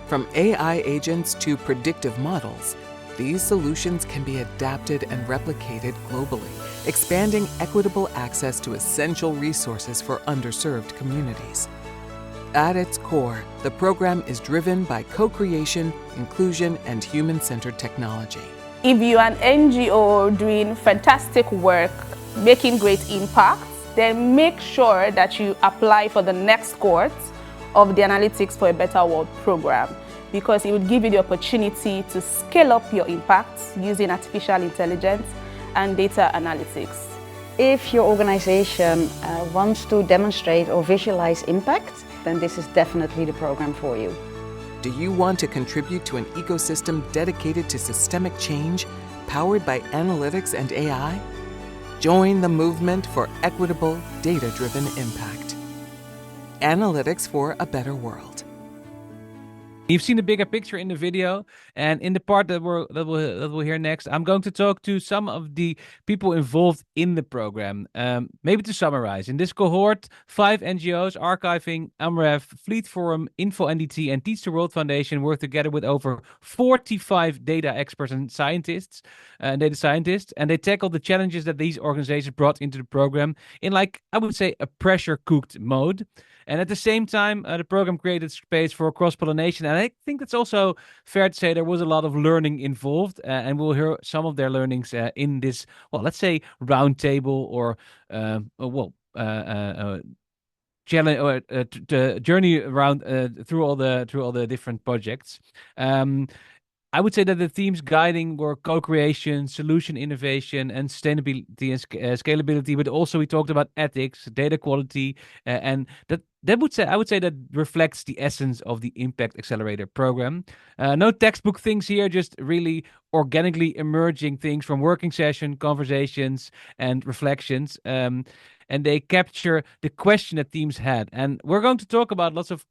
From AI agents to predictive models, these solutions can be adapted and replicated globally, expanding equitable access to essential resources for underserved communities. At its core, the program is driven by co-creation, inclusion, and human-centered technology. If you're an NGO doing fantastic work, making great impact, then make sure that you apply for the next cohort of the Analytics for a Better World program, because it would give you the opportunity to scale up your impact using artificial intelligence and data analytics. If your organization wants to demonstrate or visualize impact, then this is definitely the program for you. Do you want to contribute to an ecosystem dedicated to systemic change, powered by analytics and AI? Join the movement for equitable, data-driven impact. Analytics for a better world. You've seen the bigger picture in the video, and in the part that we'll hear next, I'm going to talk to some of the people involved in the program. Maybe to summarize, in this cohort, 5 NGOs, Archiving, AMREF, Fleet Forum, InfoNTD, and Teach the World Foundation work together with over 45 data experts and scientists, data scientists, and they tackle the challenges that these organizations brought into the program in, like, I would say, a pressure-cooked mode. And at the same time, the program created space for cross-pollination. And I think that's also fair to say there was a lot of learning involved. And we'll hear some of their learnings in this, well, let's say roundtable or, challenge or journey around through all the different projects. I would say that the themes guiding were co-creation, solution innovation, and sustainability and scalability. But also we talked about ethics, data quality, and I would say that reflects the essence of the Impact Accelerator program. No textbook things here, just really organically emerging things from working session, conversations, and reflections. And they capture the question that teams had. And we're going to talk about lots of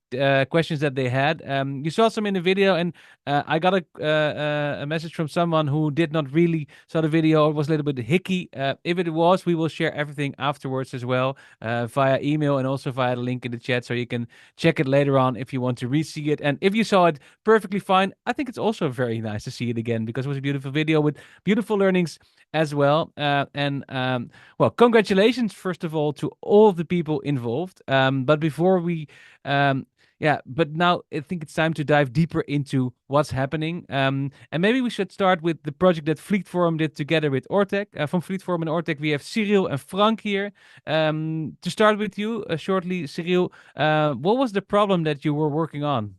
questions that they had. You saw some in the video, and I got a message from someone who did not really saw the video. It was a little bit hicky. If it was, we will share everything afterwards as well, via email and also via the link in the chat, so you can check it later on if you want to re-see it. And if you saw it, perfectly fine. I think it's also very nice to see it again, because it was a beautiful video with beautiful learnings as well. Well, congratulations, first of all, to all of the people involved. But before we, but now I think it's time to dive deeper into what's happening. And maybe we should start with the project that Fleet Forum did together with ORTEC. From Fleet Forum and ORTEC, we have Cyril and Frank here. To start with you shortly, Cyril, what was the problem that you were working on?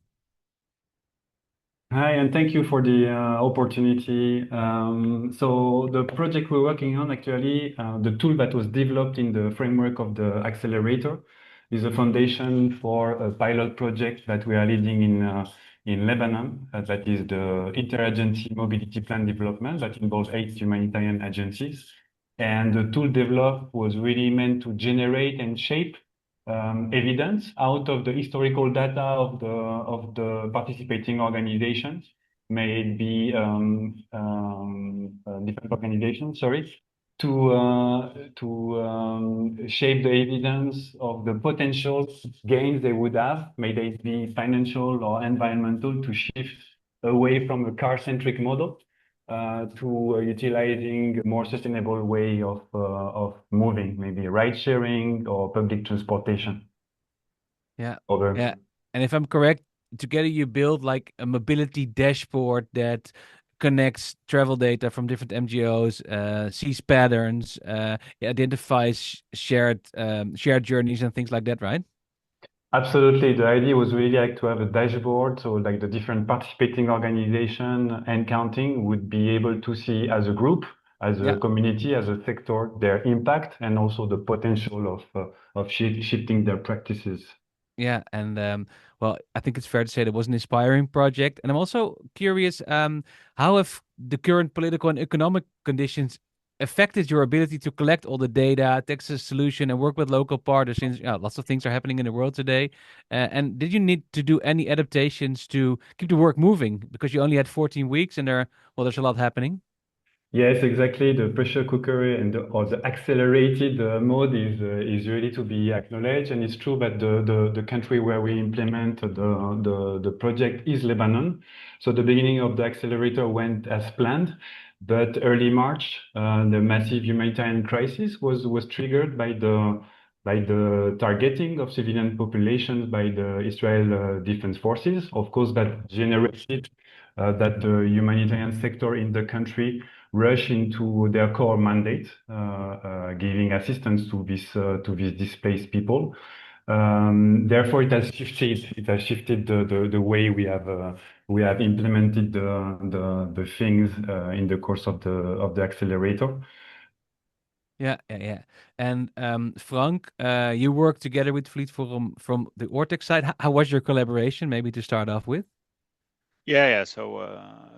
Hi, and thank you for the opportunity. So the project we're working on, actually, the tool that was developed in the framework of the Accelerator is a foundation for a pilot project that we are leading in Lebanon. That is the Interagency Mobility Plan Development that involves 8 humanitarian agencies. And the tool developed was really meant to generate and shape evidence out of the historical data of the participating organizations, may it be different organizations, sorry, to shape the evidence of the potential gains they would have, may they be financial or environmental, to shift away from a car-centric model to utilizing a more sustainable way of moving, maybe ride sharing or public transportation. Yeah. Over. Yeah. And if I'm correct, together you build like a mobility dashboard that connects travel data from different MGOs, sees patterns, identifies shared journeys and things like that, right? Absolutely. The idea was really like to have a dashboard, so like the different participating organization and counting would be able to see as a group, as a community, as a sector, their impact and also the potential of shifting their practices. Yeah, and well, I think it's fair to say that was an inspiring project. And I'm also curious, how have the current political and economic conditions affected your ability to collect all the data, text a solution, and work with local partners? Since lots of things are happening in the world today, and did you need to do any adaptations to keep the work moving because you only had 14 weeks and there's a lot happening? Yes, exactly. The pressure cooker or the accelerated mode is really to be acknowledged, and it's true that the country where we implement the project is Lebanon. So the beginning of the accelerator went as planned, but early March, the massive humanitarian crisis was triggered by the targeting of civilian populations by the Israel Defense Forces. Of course, that generated that the humanitarian sector in the country rush into their core mandate, giving assistance to these displaced people. Therefore, it has shifted the way we have implemented the things in the course of the accelerator. Yeah. And Frank, you work together with Fleet from the ORTEC side. How was your collaboration? Maybe to start off with. Yeah. So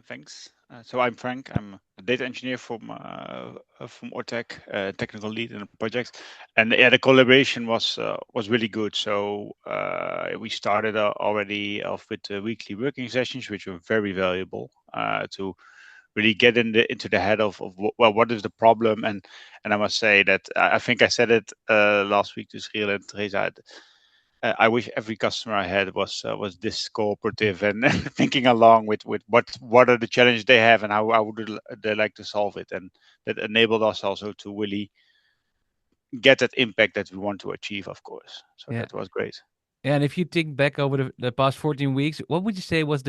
thanks. So I'm Frank. I'm a data engineer from ORTEC, technical lead in the project, and yeah, the collaboration was really good. So we started already off with weekly working sessions, which were very valuable to really get into the head of well, what is the problem? And I must say that I think I said it last week to Sriel and Teresa. I wish every customer I had was this cooperative and thinking along with what are the challenges they have and how would they like to solve it, and that enabled us also to really get that impact that we want to achieve, of course. So that was great. And if you think back over the past 14 weeks, what would you say was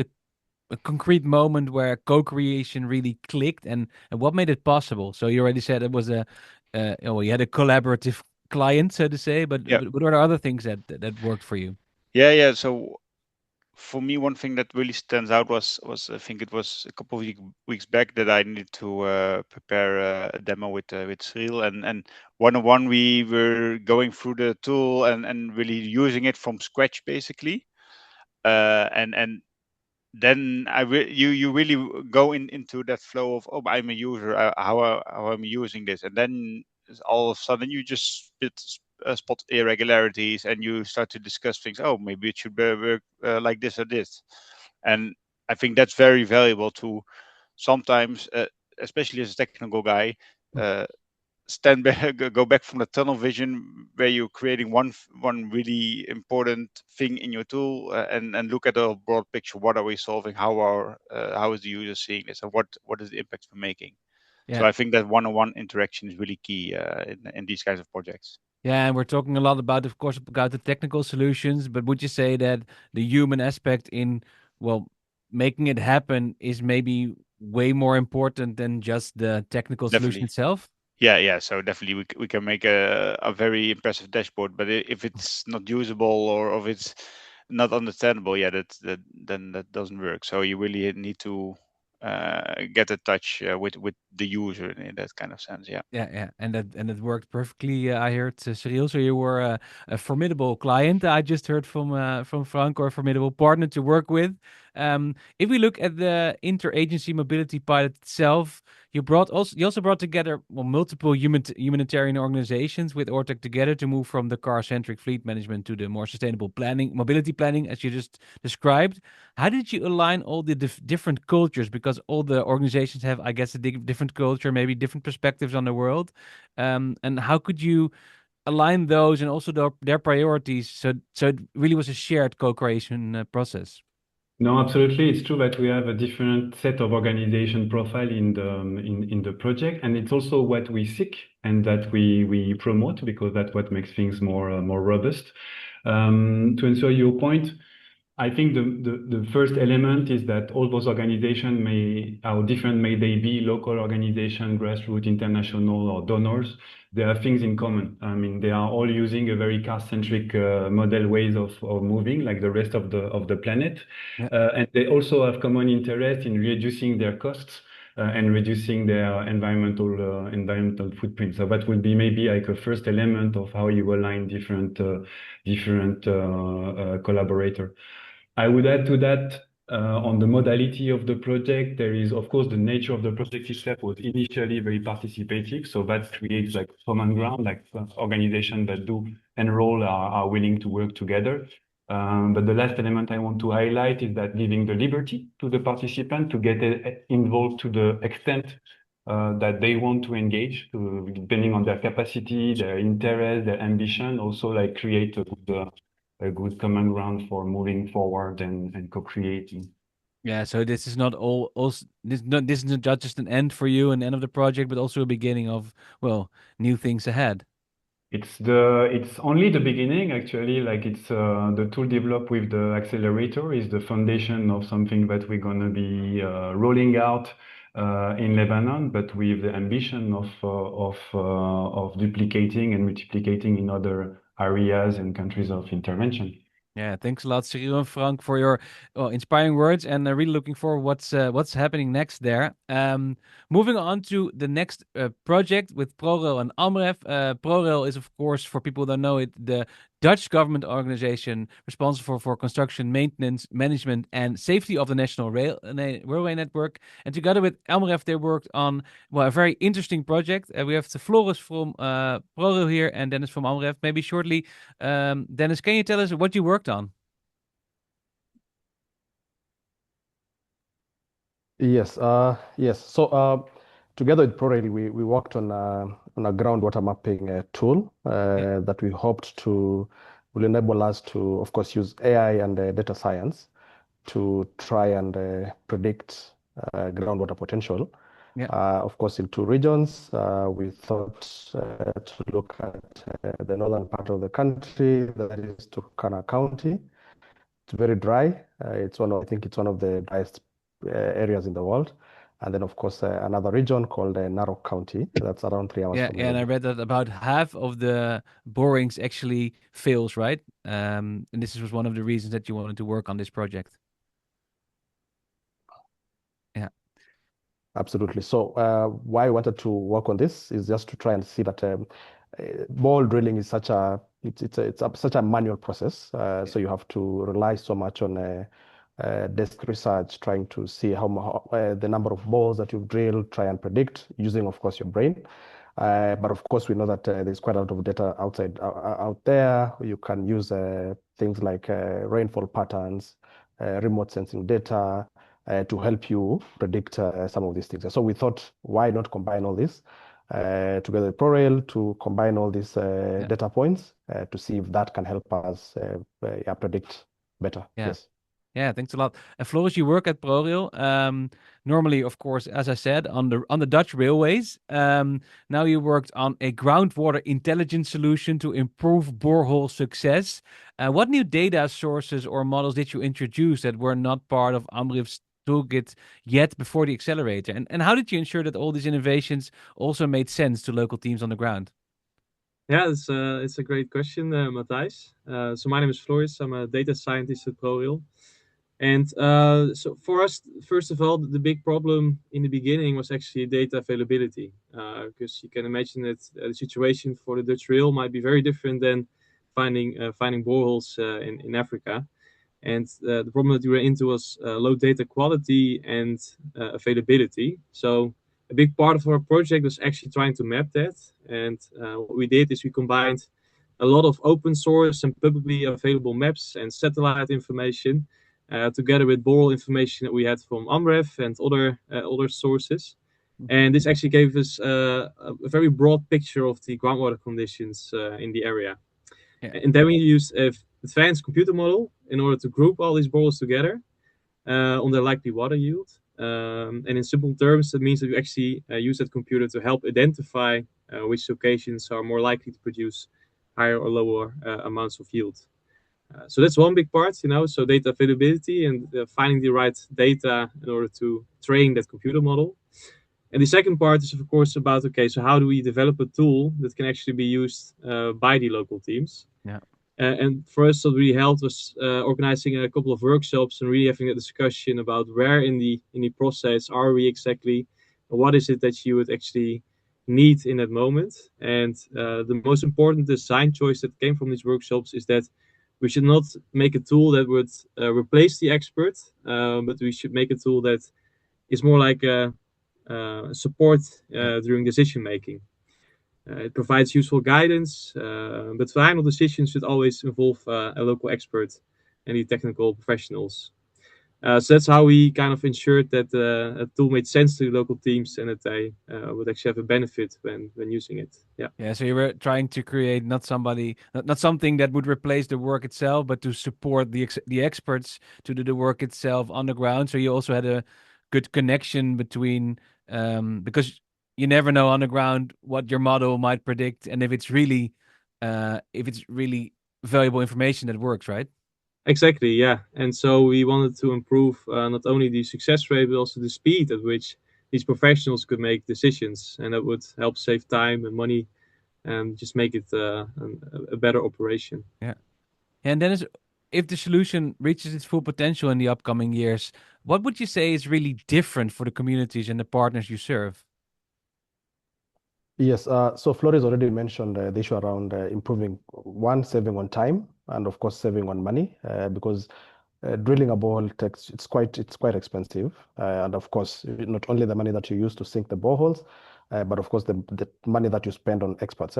a concrete moment where co-creation really clicked, and what made it possible? So you already said it was you had a collaborative client, so to say, but what are other things that worked for you? Yeah. So for me, one thing that really stands out was I think it was a couple of weeks back that I needed to prepare a demo with Sriel, and one-on-one we were going through the tool and really using it from scratch basically, and then you really go into that flow of, oh, I'm a user, how I'm using this, and then all of a sudden you just spot irregularities and you start to discuss things. Oh, maybe it should work like this or this, and I think that's very valuable to sometimes, especially as a technical guy, stand back, go back from the tunnel vision where you're creating one really important thing in your tool, and look at the broad picture. What are we solving? How is the user seeing this, and what is the impact we're making? Yeah. So I think that one-on-one interaction is really key in these kinds of projects. Yeah, and we're talking a lot about, of course, about the technical solutions, but would you say that the human aspect in, well, making it happen is maybe way more important than just the technical solution itself? Yeah. So definitely we can make a very impressive dashboard, but if it's not usable or if it's not understandable, then that doesn't work. So you really need to get a touch with the user in that kind of sense. Yeah, and that worked perfectly. I heard Cyril, so you were a formidable client. I just heard from Frank, or a formidable partner to work with. If we look at the interagency mobility pilot itself, you also brought together multiple humanitarian organizations with ORTEC together to move from the car-centric fleet management to the more sustainable mobility planning, as you just described. How did you align all the different cultures? Because all the organizations have, I guess, a different culture, maybe different perspectives on the world. And how could you align those and also their priorities so it really was a shared co-creation process? No, absolutely. It's true that we have a different set of organization profile in the project, and it's also what we seek and that we promote, because that's what makes things more robust. To answer your point, I think the first element is that all those organizations how different may they be, local organization, grassroots, international, or donors, there are things in common. I mean, they are all using a very car-centric model ways of moving, like the rest of the planet. Yeah. And they also have common interest in reducing their costs and reducing their environmental footprint. So that would be maybe like a first element of how you align different collaborators. I would add to that on the modality of the project, there is, of course, the nature of the project itself was initially very participative. So that creates like common ground, like organizations that do enroll are willing to work together. But the last element I want to highlight is that giving the liberty to the participant to get involved to the extent that they want to engage, depending on their capacity, their interest, their ambition, also like create a good common ground for moving forward and co-creating. Yeah, so this is not this is not just an end for you, an end of the project, but also a beginning of, well, new things ahead. It's only the beginning, actually. Like it's the tool developed with the Accelerator is the foundation of something that we're gonna be rolling out in Lebanon, but with the ambition of duplicating and multiplicating in other areas and countries of intervention. Yeah, thanks a lot, Cyril and Frank, for your inspiring words, and really looking forward what's happening next there. Moving on to the next project with ProRail and AMREF. ProRail is, of course, for people that know it, the Dutch government organization responsible for construction, maintenance, management, and safety of the national railway network. And together with AMREF, they worked on a very interesting project. We have Floris from ProRail here and Dennis from AMREF. Maybe shortly, Dennis, can you tell us what you worked on? Yes. So together with ProRail, we worked on a groundwater mapping tool that we hoped will enable us to, of course, use AI and data science to try and predict groundwater potential. Yeah. Of course, in 2 regions, we thought to look at the northern part of the country, that is Turkana County. It's very dry. I think it's one of the driest areas in the world. And then, of course, another region called Narok County. That's around 3 hours from and I read that about half of the borings actually fails, right? And this was one of the reasons that you wanted to work on this project. Yeah. Absolutely. So why I wanted to work on this is just to try and see that bore drilling is such a manual process. So you have to rely so much on desk research, trying to see how the number of balls that you've drilled, try and predict using, of course, your brain. But of course, we know that there's quite a lot of data out there. You can use things like rainfall patterns, remote sensing data to help you predict some of these things. So we thought, why not combine all this together with ProRail to combine all these data points to see if that can help us predict better. Yeah. Yes. Yeah, thanks a lot. And Floris, you work at ProRail. Normally, of course, as I said, on the Dutch railways. Now you worked on a groundwater intelligence solution to improve borehole success. What new data sources or models did you introduce that were not part of AMREF's toolkit yet before the accelerator? And how did you ensure that all these innovations also made sense to local teams on the ground? Yeah, it's a great question, Matthijs. So my name is Floris. I'm a data scientist at ProRail. And so for us, first of all, the big problem in the beginning was actually data availability, because you can imagine that the situation for the Dutch rail might be very different than finding boreholes in Africa. And the problem that we were into was low data quality and availability. So a big part of our project was actually trying to map that. And what we did is we combined a lot of open source and publicly available maps and satellite information together with borehole information that we had from AMREF and other sources. And this actually gave us a very broad picture of the groundwater conditions in the area. Yeah. And then we used an advanced computer model in order to group all these boreholes together on their likely water yield. And in simple terms, that means that you actually use that computer to help identify which locations are more likely to produce higher or lower amounts of yield. So that's one big part, so data availability and finding the right data in order to train that computer model. And the second part is, of course, about, okay, so how do we develop a tool that can actually be used by the local teams? Yeah. And for us, what really helped was organizing a couple of workshops and really having a discussion about where in the process are we exactly, what is it that you would actually need in that moment. And the most important design choice that came from these workshops is that we should not make a tool that would replace the expert, but we should make a tool that is more like a support during decision making. It provides useful guidance, but final decisions should always involve a local expert and the technical professionals. So that's how we kind of ensured that a tool made sense to the local teams and that they would actually have a benefit when using it. Yeah. Yeah. So you were trying to create not something that would replace the work itself, but to support the experts to do the work itself on the ground. So you also had a good connection between because you never know on the ground what your model might predict and if it's really valuable information that works, right? Exactly, yeah. And so we wanted to improve not only the success rate, but also the speed at which these professionals could make decisions. And that would help save time and money and just make it a better operation. Yeah. And then if the solution reaches its full potential in the upcoming years, what would you say is really different for the communities and the partners you serve? Yes, so Flores already mentioned the issue around improving saving on time and of course saving on money because drilling a borehole it's quite expensive and of course not only the money that you use to sink the boreholes, but of course the money that you spend on experts.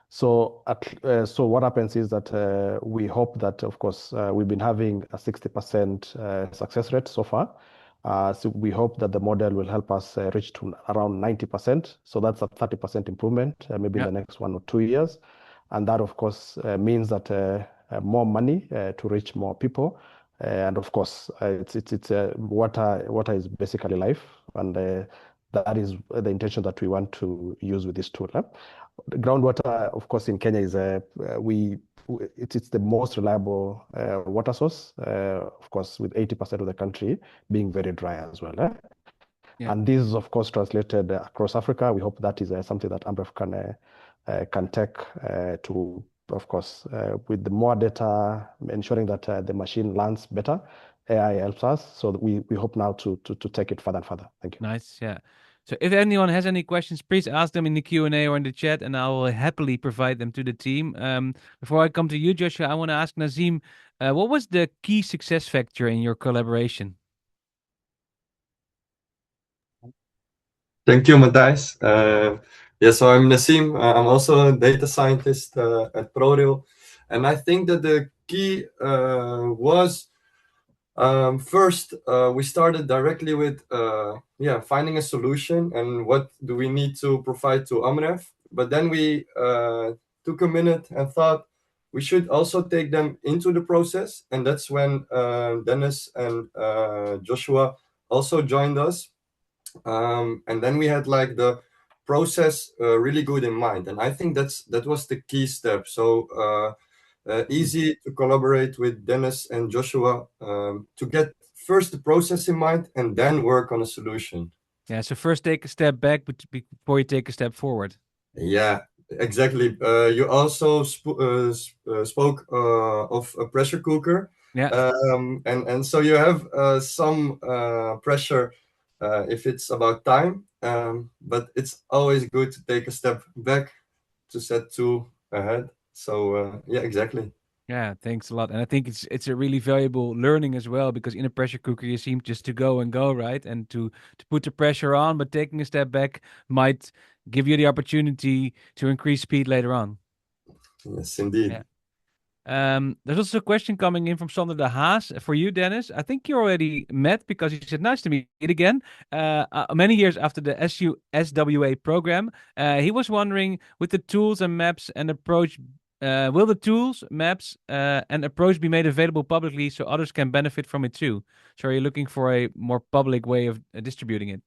So what happens is that we hope that of course we've been having a 60% success rate so far. So we hope that the model will help us reach to around 90%. So that's a 30% improvement, maybe in the next 1 or 2 years. And that, of course, means that more money to reach more people. And of course, water is basically life. And that is the intention that we want to use with this tool. The groundwater, of course, in Kenya is it's the most reliable water source, of course, with 80% of the country being very dry as well. Yeah. And this is, of course, translated across Africa. We hope that is something that AMREF can take to, of course, with the more data, ensuring that the machine learns better. AI helps us. So we hope now to take it further and further. Thank you. Nice. Yeah. So if anyone has any questions, please ask them in the Q&A or in the chat, and I will happily provide them to the team. Before I come to you, Joshua, I want to ask Nazim, what was the key success factor in your collaboration? Thank you, Matthijs. Yeah, so I'm Nazim. I'm also a data scientist at ProRail. And I think that the key was first, we started directly with finding a solution and what do we need to provide to AMREF. But then we took a minute and thought we should also take them into the process. And that's when Dennis and Joshua also joined us. And then we had like the process really good in mind. And I think that was the key step. So easy to collaborate with Dennis and Joshua to get first the process in mind and then work on a solution. Yeah, so first take a step back before you take a step forward. Yeah, exactly. You also spoke of a pressure cooker. Yeah. And so you have some pressure if it's about time, but it's always good to take a step back to set two ahead. So yeah, exactly. Yeah, thanks a lot. And I think it's a really valuable learning as well, because in a pressure cooker you seem just to go and go, right? And to put the pressure on, but taking a step back might give you the opportunity to increase speed later on. Yes, indeed. Yeah. There's also a question coming in from Sander de Haas for you, Dennis. I think you already met, because he said, nice to meet again. Many years after the SWA program, he was wondering, with the tools and maps and approach, will the tools, maps, and approach be made available publicly so others can benefit from it too? So are you looking for a more public way of distributing it?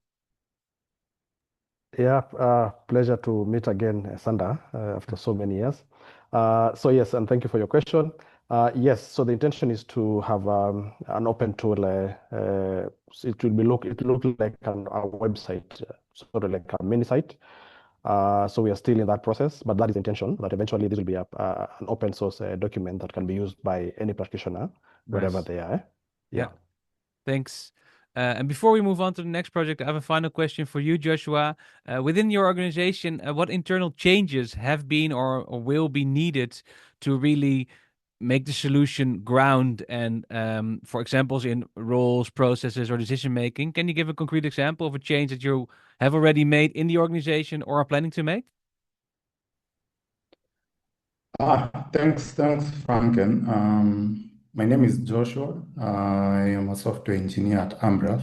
Yeah, pleasure to meet again, Sander, after so many years. So yes, and thank you for your question. Yes, so the intention is to have an open tool. So it will look like our website, sort of like a mini site. So we are still in that process, but that is the intention, that eventually this will be an open source document that can be used by any practitioner, wherever Nice. they are. Yeah. Thanks. And before we move on to the next project, I have a final question for you, Joshua. Within your organization, what internal changes have been or will be needed to really make the solution ground and, for examples in roles, processes, or decision making? Can you give a concrete example of a change that you have already made in the organization or are planning to make? Thanks, Franken. My name is Joshua. I am a software engineer at AMREF.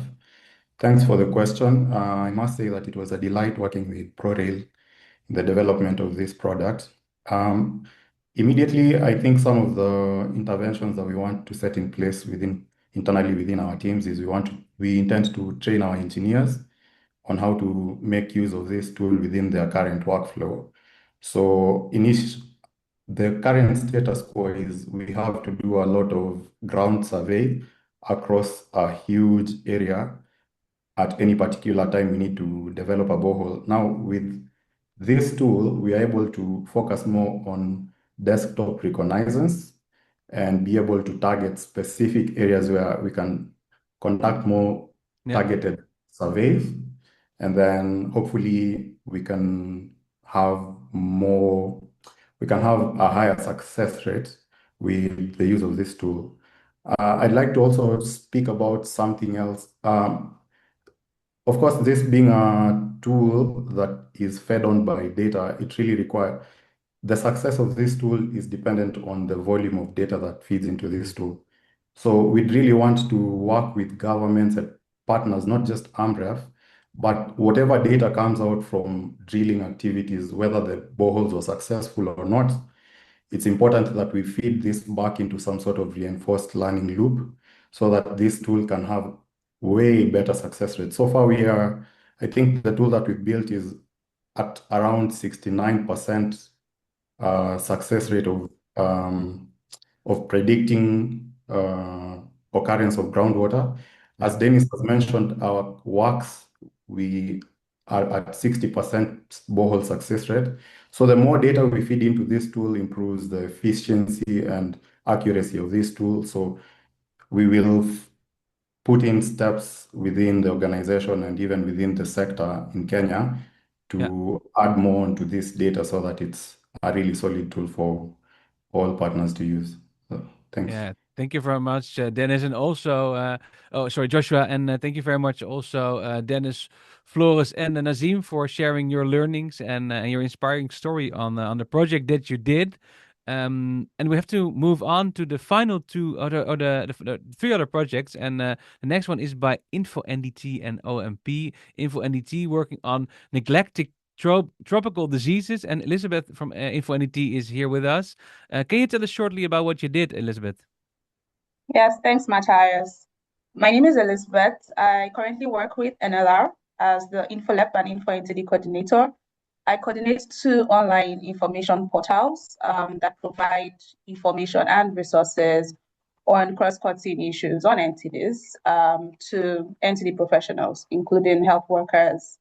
Thanks for the question. I must say that it was a delight working with ProRail in the development of this product. Immediately, I think some of the interventions that we want to set in place internally within our teams is we intend to train our engineers on how to make use of this tool within their current workflow. So the current status quo is we have to do a lot of ground survey across a huge area. At any particular time, we need to develop a borehole. Now, with this tool, we are able to focus more on desktop reconnaissance and be able to target specific areas where we can conduct more targeted surveys. And then hopefully we can have a higher success rate with the use of this tool. I'd like to also speak about something else. Of course, this being a tool that is fed on by data, it really requires the success of this tool is dependent on the volume of data that feeds into this tool. So we'd really want to work with governments and partners, not just AMREF, but whatever data comes out from drilling activities, whether the boreholes were successful or not, it's important that we feed this back into some sort of reinforced learning loop so that this tool can have way better success rates. So far, I think the tool that we built is at around 69% success rate of predicting occurrence of groundwater. As Dennis has mentioned, our works, we are at 60% borehole success rate. So the more data we feed into this tool improves the efficiency and accuracy of this tool. So we will put in steps within the organization and even within the sector in Kenya to add more into this data so that it's a really solid tool for all partners to use. So, thanks. Yeah, thank you very much, Dennis, and also, Joshua, and thank you very much also, Dennis, Floris, and Nazim for sharing your learnings and your inspiring story on the project that you did. And we have to move on to the final two, or the three other projects, and the next one is by InfoNTD and OMP. InfoNTD working on neglected tropical diseases, and Elizabeth from InfoNTD is here with us. Can you tell us shortly about what you did, Elizabeth? Yes, thanks, Matthias. My name is Elizabeth. I currently work with NLR as the InfoLab and InfoNTD coordinator. I coordinate two online information portals that provide information and resources on cross-cutting issues on NTDs to NTD professionals, including health workers,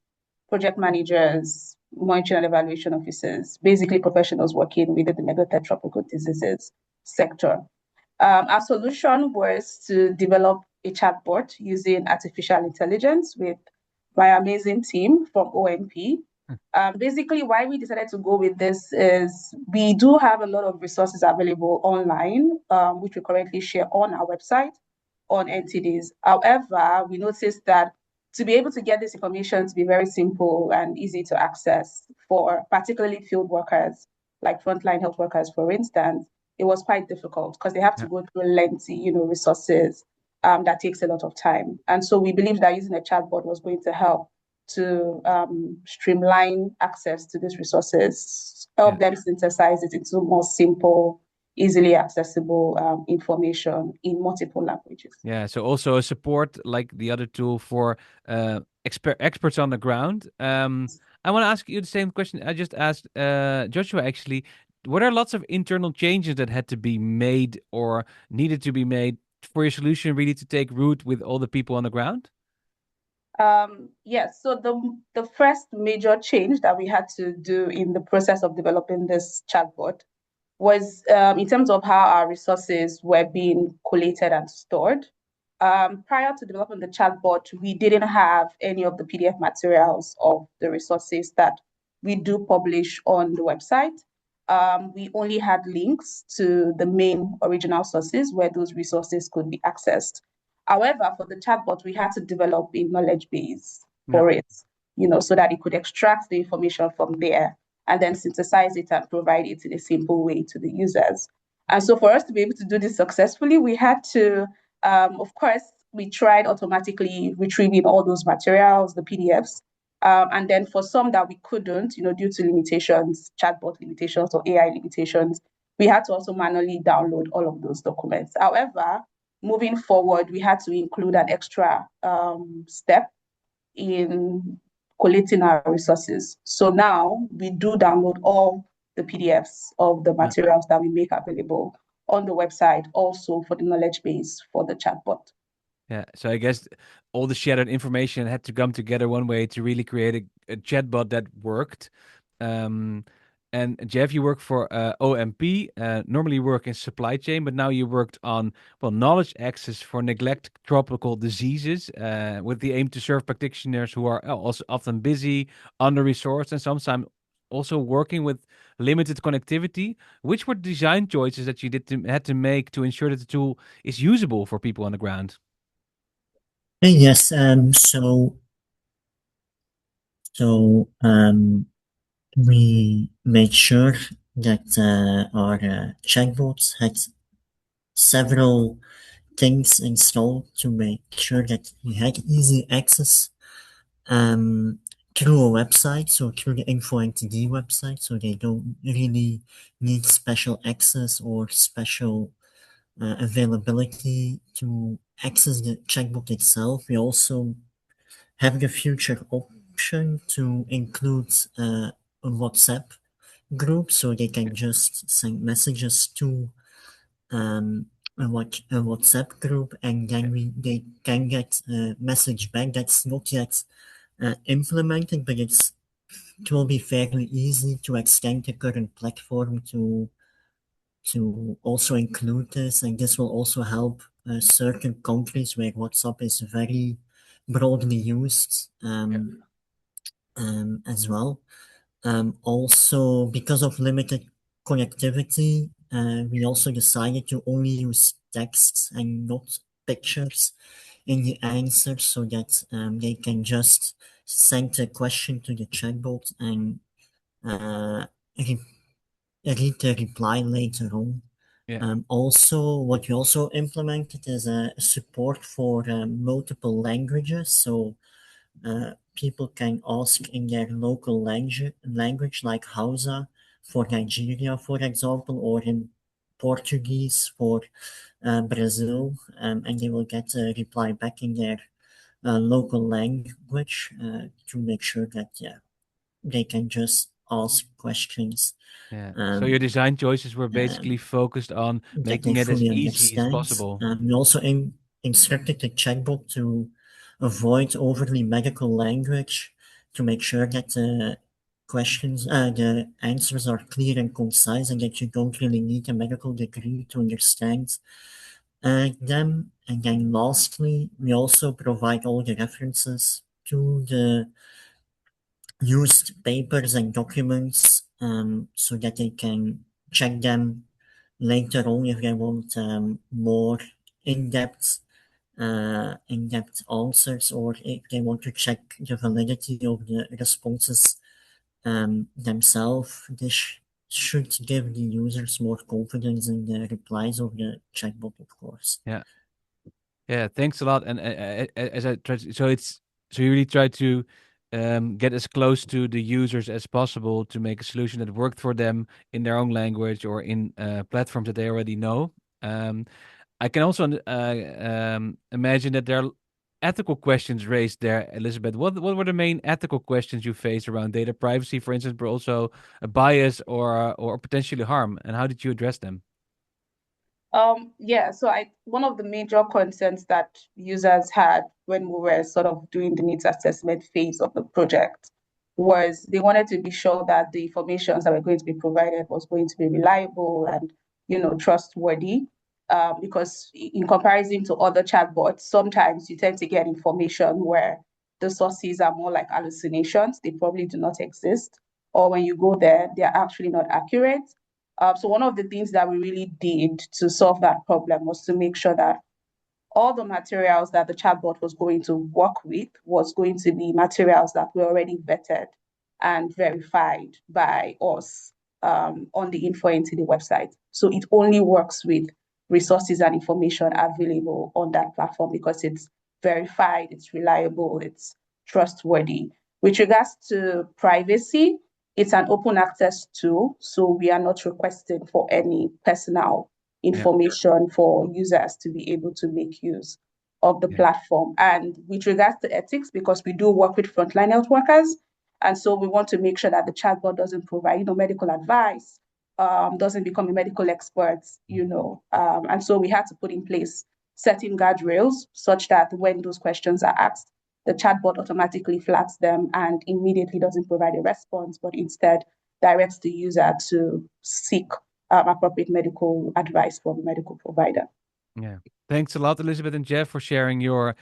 project managers, monitoring and evaluation officers, basically professionals working within the neglected tropical diseases sector. Our solution was to develop a chatbot using artificial intelligence by our amazing team from OMP. Basically, why we decided to go with this is we do have a lot of resources available online, which we currently share on our website on NTDs. However, we noticed that to be able to get this information to be very simple and easy to access for particularly field workers, like frontline health workers, for instance, it was quite difficult because they have to go through lengthy, resources that takes a lot of time. And so we believe that using a chatbot was going to help to streamline access to these resources, help them synthesize it into more simple, easily accessible information in multiple languages. Yeah, so also a support like the other tool for experts on the ground. I want to ask you the same question I just asked Joshua, actually. Were there lots of internal changes that had to be made or needed to be made for your solution really to take root with all the people on the ground? Yes, so the first major change that we had to do in the process of developing this chatbot was in terms of how our resources were being collated and stored. Prior to developing the chatbot, we didn't have any of the PDF materials of the resources that we do publish on the website. We only had links to the main original sources where those resources could be accessed. However, for the chatbot, we had to develop a knowledge base for it, so that it could extract the information from there and then synthesize it and provide it in a simple way to the users. And so for us to be able to do this successfully, we had to, of course, we tried automatically retrieving all those materials, the PDFs. And then for some that we couldn't, due to limitations, chatbot limitations or AI limitations, we had to also manually download all of those documents. However, moving forward, we had to include an extra step in collating our resources. So now we do download all the PDFs of the materials that we make available on the website, also for the knowledge base for the chatbot. Yeah, so I guess all the shared information had to come together one way to really create a chatbot that worked. And Jeff, you work for OMP, normally you work in supply chain, but now you worked on, knowledge access for neglect tropical diseases with the aim to serve practitioners who are also often busy, under-resourced, and sometimes also working with limited connectivity. Which were design choices that you had to make to ensure that the tool is usable for people on the ground? Yes, we made sure that our chatbots had several things installed to make sure that we had easy access through a website, so through the InfoNTD website, so they don't really need special access or special availability to access the chatbot itself. We also have the future option to include a WhatsApp group, so they can just send messages to a WhatsApp group, and then they can get a message back. That's not yet implemented, but it will be fairly easy to extend the current platform to also include this, and this will also help certain countries where WhatsApp is very broadly used as well. Also, because of limited connectivity, we also decided to only use text and not pictures in the answers, so that they can just send a question to the chatbot and read the reply later on. Also, what we also implemented is a support for multiple languages, so people can ask in their local language like Hausa for Nigeria, for example, or in Portuguese for Brazil, and they will get a reply back in their local language to make sure that they can just ask questions. So your design choices were basically focused on making it as easy as possible. We also instructed the chatbot to avoid overly medical language to make sure that the answers are clear and concise, and that you don't really need a medical degree to understand them. And then lastly, we also provide all the references to the used papers and documents so that they can check them later on if they want more in-depth answers, or if they want to check the validity of the responses themselves. This should give the users more confidence in the replies of the chatbot, of course. Yeah, thanks a lot. And as I tried, so you really try to get as close to the users as possible to make a solution that worked for them in their own language or in platforms that they already know. I can also imagine that there are ethical questions raised there, Elizabeth. What were the main ethical questions you faced around data privacy, for instance, but also a bias or potentially harm, and how did you address them? So one of the major concerns that users had when we were sort of doing the needs assessment phase of the project was they wanted to be sure that the information that were going to be provided was going to be reliable and, trustworthy. Because in comparison to other chatbots, sometimes you tend to get information where the sources are more like hallucinations. They probably do not exist. Or when you go there, they're actually not accurate. So one of the things that we really did to solve that problem was to make sure that all the materials that the chatbot was going to work with was going to be materials that were already vetted and verified by us on the InfoNTD website. So it only works with resources and information available on that platform because it's verified, it's reliable, it's trustworthy. With regards to privacy, it's an open access tool, so we are not requesting for any personal information for users to be able to make use of the platform. And with regards to ethics, because we do work with frontline health workers, and so we want to make sure that the chatbot doesn't provide, medical advice, doesn't become a medical expert, and so we had to put in place certain guardrails such that when those questions are asked, the chatbot automatically flags them and immediately doesn't provide a response, but instead directs the user to seek appropriate medical advice from a medical provider. Yeah. Thanks a lot, Elizabeth and Jeff, for sharing your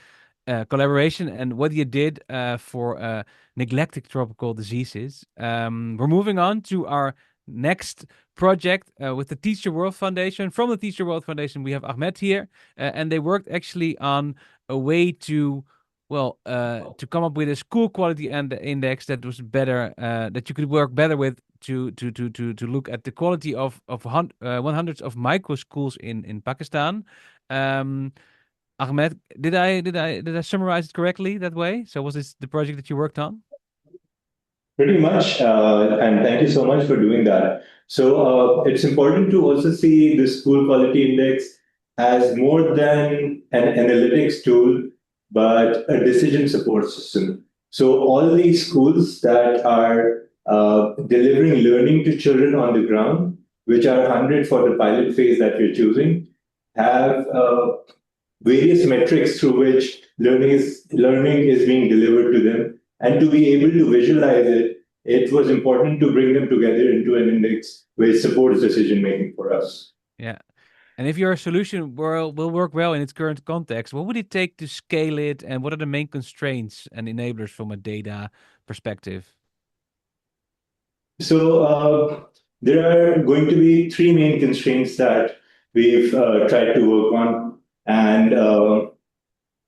collaboration and what you did for neglected tropical diseases. We're moving on to our next project with the Teach the World Foundation. From the Teach the World Foundation, we have Ahmed here, and they worked actually on a way to come up with a school quality index that was better, that you could work better with to look at the quality of 100 of micro schools in Pakistan. Ahmed, did I summarize it correctly that way? So was this the project that you worked on? Pretty much, and thank you so much for doing that. So it's important to also see the school quality index as more than an analytics tool, but a decision support system. So all these schools that are delivering learning to children on the ground, which are 100 for the pilot phase that we're choosing, have various metrics through which learning is being delivered to them. And to be able to visualize it, it was important to bring them together into an index which supports decision making for us. Yeah. And if your solution will work well in its current context, what would it take to scale it? And what are the main constraints and enablers from a data perspective? So there are going to be three main constraints that we've tried to work on. And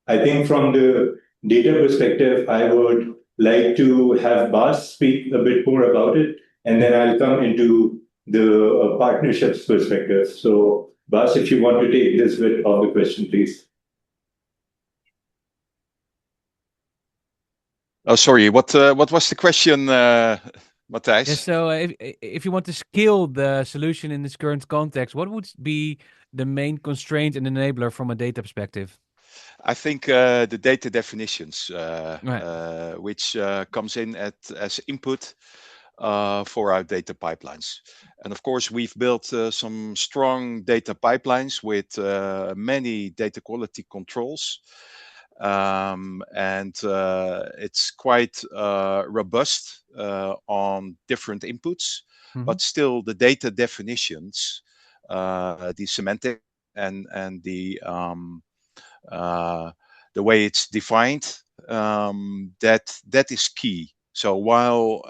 I think from the data perspective, I would like to have Bas speak a bit more about it, and then I'll come into the partnerships perspective. So Bas, if you want to take this bit of the question, please. Oh, sorry. What was the question, Matthijs? Yeah, so if you want to scale the solution in this current context, what would be the main constraint and enabler from a data perspective? I think the data definitions, which comes in as input for our data pipelines. And of course, we've built some strong data pipelines with many data quality controls. And it's quite robust on different inputs, but still the data definitions, the semantic and the way it's defined, that is key So while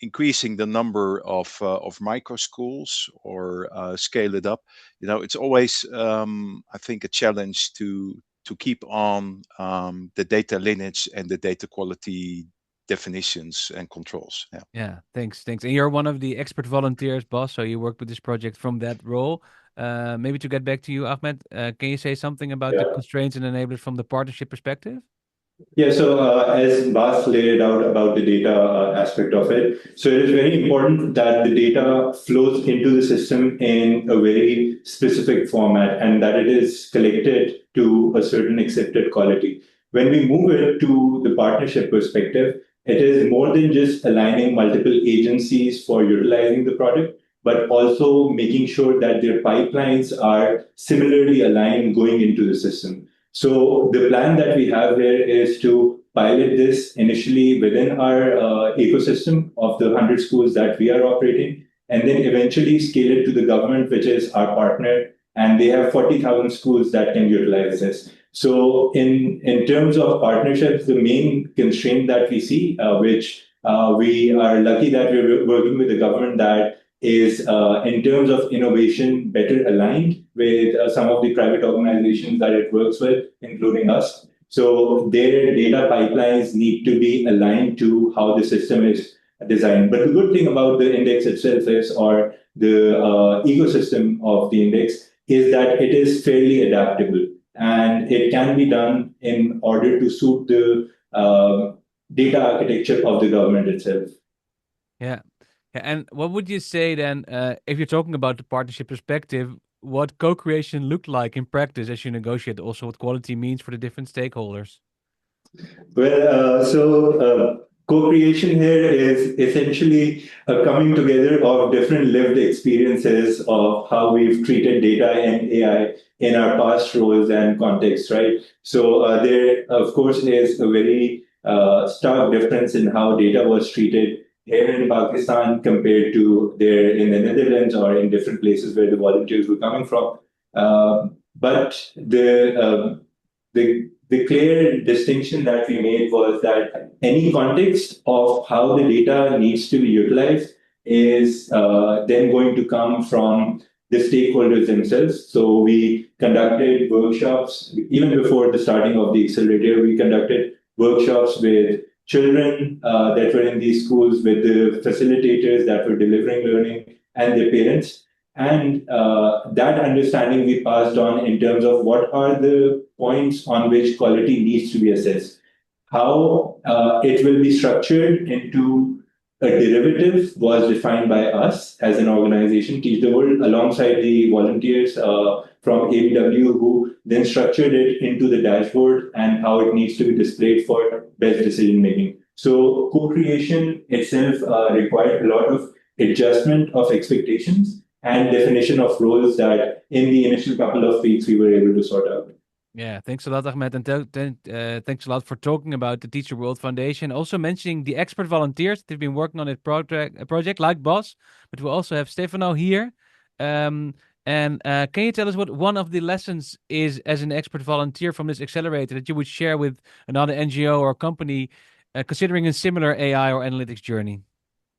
increasing the number of micro schools or scale it up, it's always I think a challenge to keep on the data lineage and the data quality definitions and controls. Yeah, thanks. And you're one of the expert volunteers, boss. So you worked with this project from that role. Maybe to get back to you, Ahmed, can you say something about the constraints and enablers from the partnership perspective? Yeah, so as Bas laid it out about the data aspect of it, so it is very important that the data flows into the system in a very specific format and that it is collected to a certain accepted quality. When we move it to the partnership perspective, it is more than just aligning multiple agencies for utilizing the product, but also making sure that their pipelines are similarly aligned going into the system. So the plan that we have here is to pilot this initially within our ecosystem of the 100 schools that we are operating, and then eventually scale it to the government, which is our partner, and they have 40,000 schools that can utilize this. So in terms of partnerships, the main constraint that we see, which we are lucky that we're working with the government that is in terms of innovation better aligned with some of the private organizations that it works with, including us. So their data pipelines need to be aligned to how the system is designed. But the good thing about the index itself is, or the ecosystem of the index, is that it is fairly adaptable and it can be done in order to suit the data architecture of the government itself. Yeah. And what would you say then, if you're talking about the partnership perspective, what co-creation looked like in practice as you negotiate also what quality means for the different stakeholders? Well, co-creation here is essentially a coming together of different lived experiences of how we've treated data and AI in our past roles and contexts, right? So there, of course, is a very stark difference in how data was treated here in Pakistan compared to there in the Netherlands or in different places where the volunteers were coming from. But the clear distinction that we made was that any context of how the data needs to be utilized is then going to come from the stakeholders themselves. So we conducted workshops, even before the starting of the Accelerator, we conducted workshops with children that were in these schools, with the facilitators that were delivering learning and their parents. And that understanding we passed on in terms of what are the points on which quality needs to be assessed. How it will be structured into a derivative was defined by us as an organization, Teach the World, alongside the volunteers from ABW, who then structured it into the dashboard and how it needs to be displayed for best decision making. So co-creation itself required a lot of adjustment of expectations and definition of roles that in the initial couple of weeks we were able to sort out. Yeah, thanks a lot, Ahmed, and thanks a lot for talking about the Teach the World Foundation. Also mentioning the expert volunteers that have been working on a project like Boss, but we also have Stefano here. And can you tell us what one of the lessons is as an expert volunteer from this accelerator that you would share with another NGO or company considering a similar AI or analytics journey?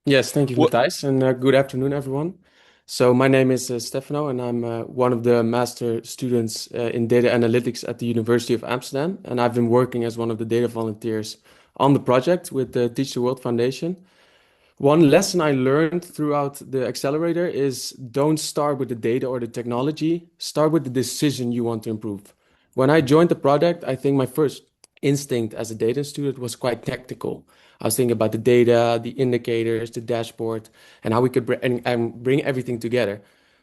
Yes, thank you, Matthijs, and good afternoon, everyone. So my name is Stefano, and I'm one of the master students in data analytics at the University of Amsterdam. And I've been working as one of the data volunteers on the project with the Teach the World Foundation. One lesson I learned throughout the accelerator is don't start with the data or the technology, start with the decision you want to improve. When I joined the project, I think my first instinct as a data student was quite tactical. I was thinking about the data, the indicators, the dashboard, and how we could bring everything together.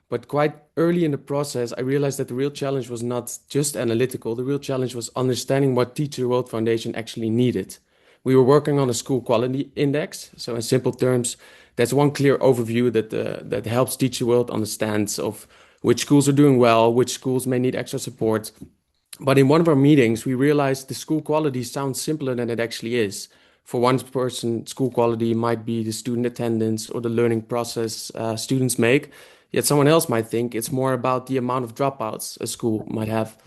But quite early in the process, I realized that the real challenge was not just analytical. The real challenge was understanding what Teach the World Foundation actually needed. We were working on a school quality index. So in simple terms, that's one clear overview that helps Teach the World understand of which schools are doing well, which schools may need extra support. But in one of our meetings, we realized the school quality sounds simpler than it actually is. For one person, school quality might be the student attendance or the learning process students make. Yet someone else might think it's more about the amount of dropouts a school might have.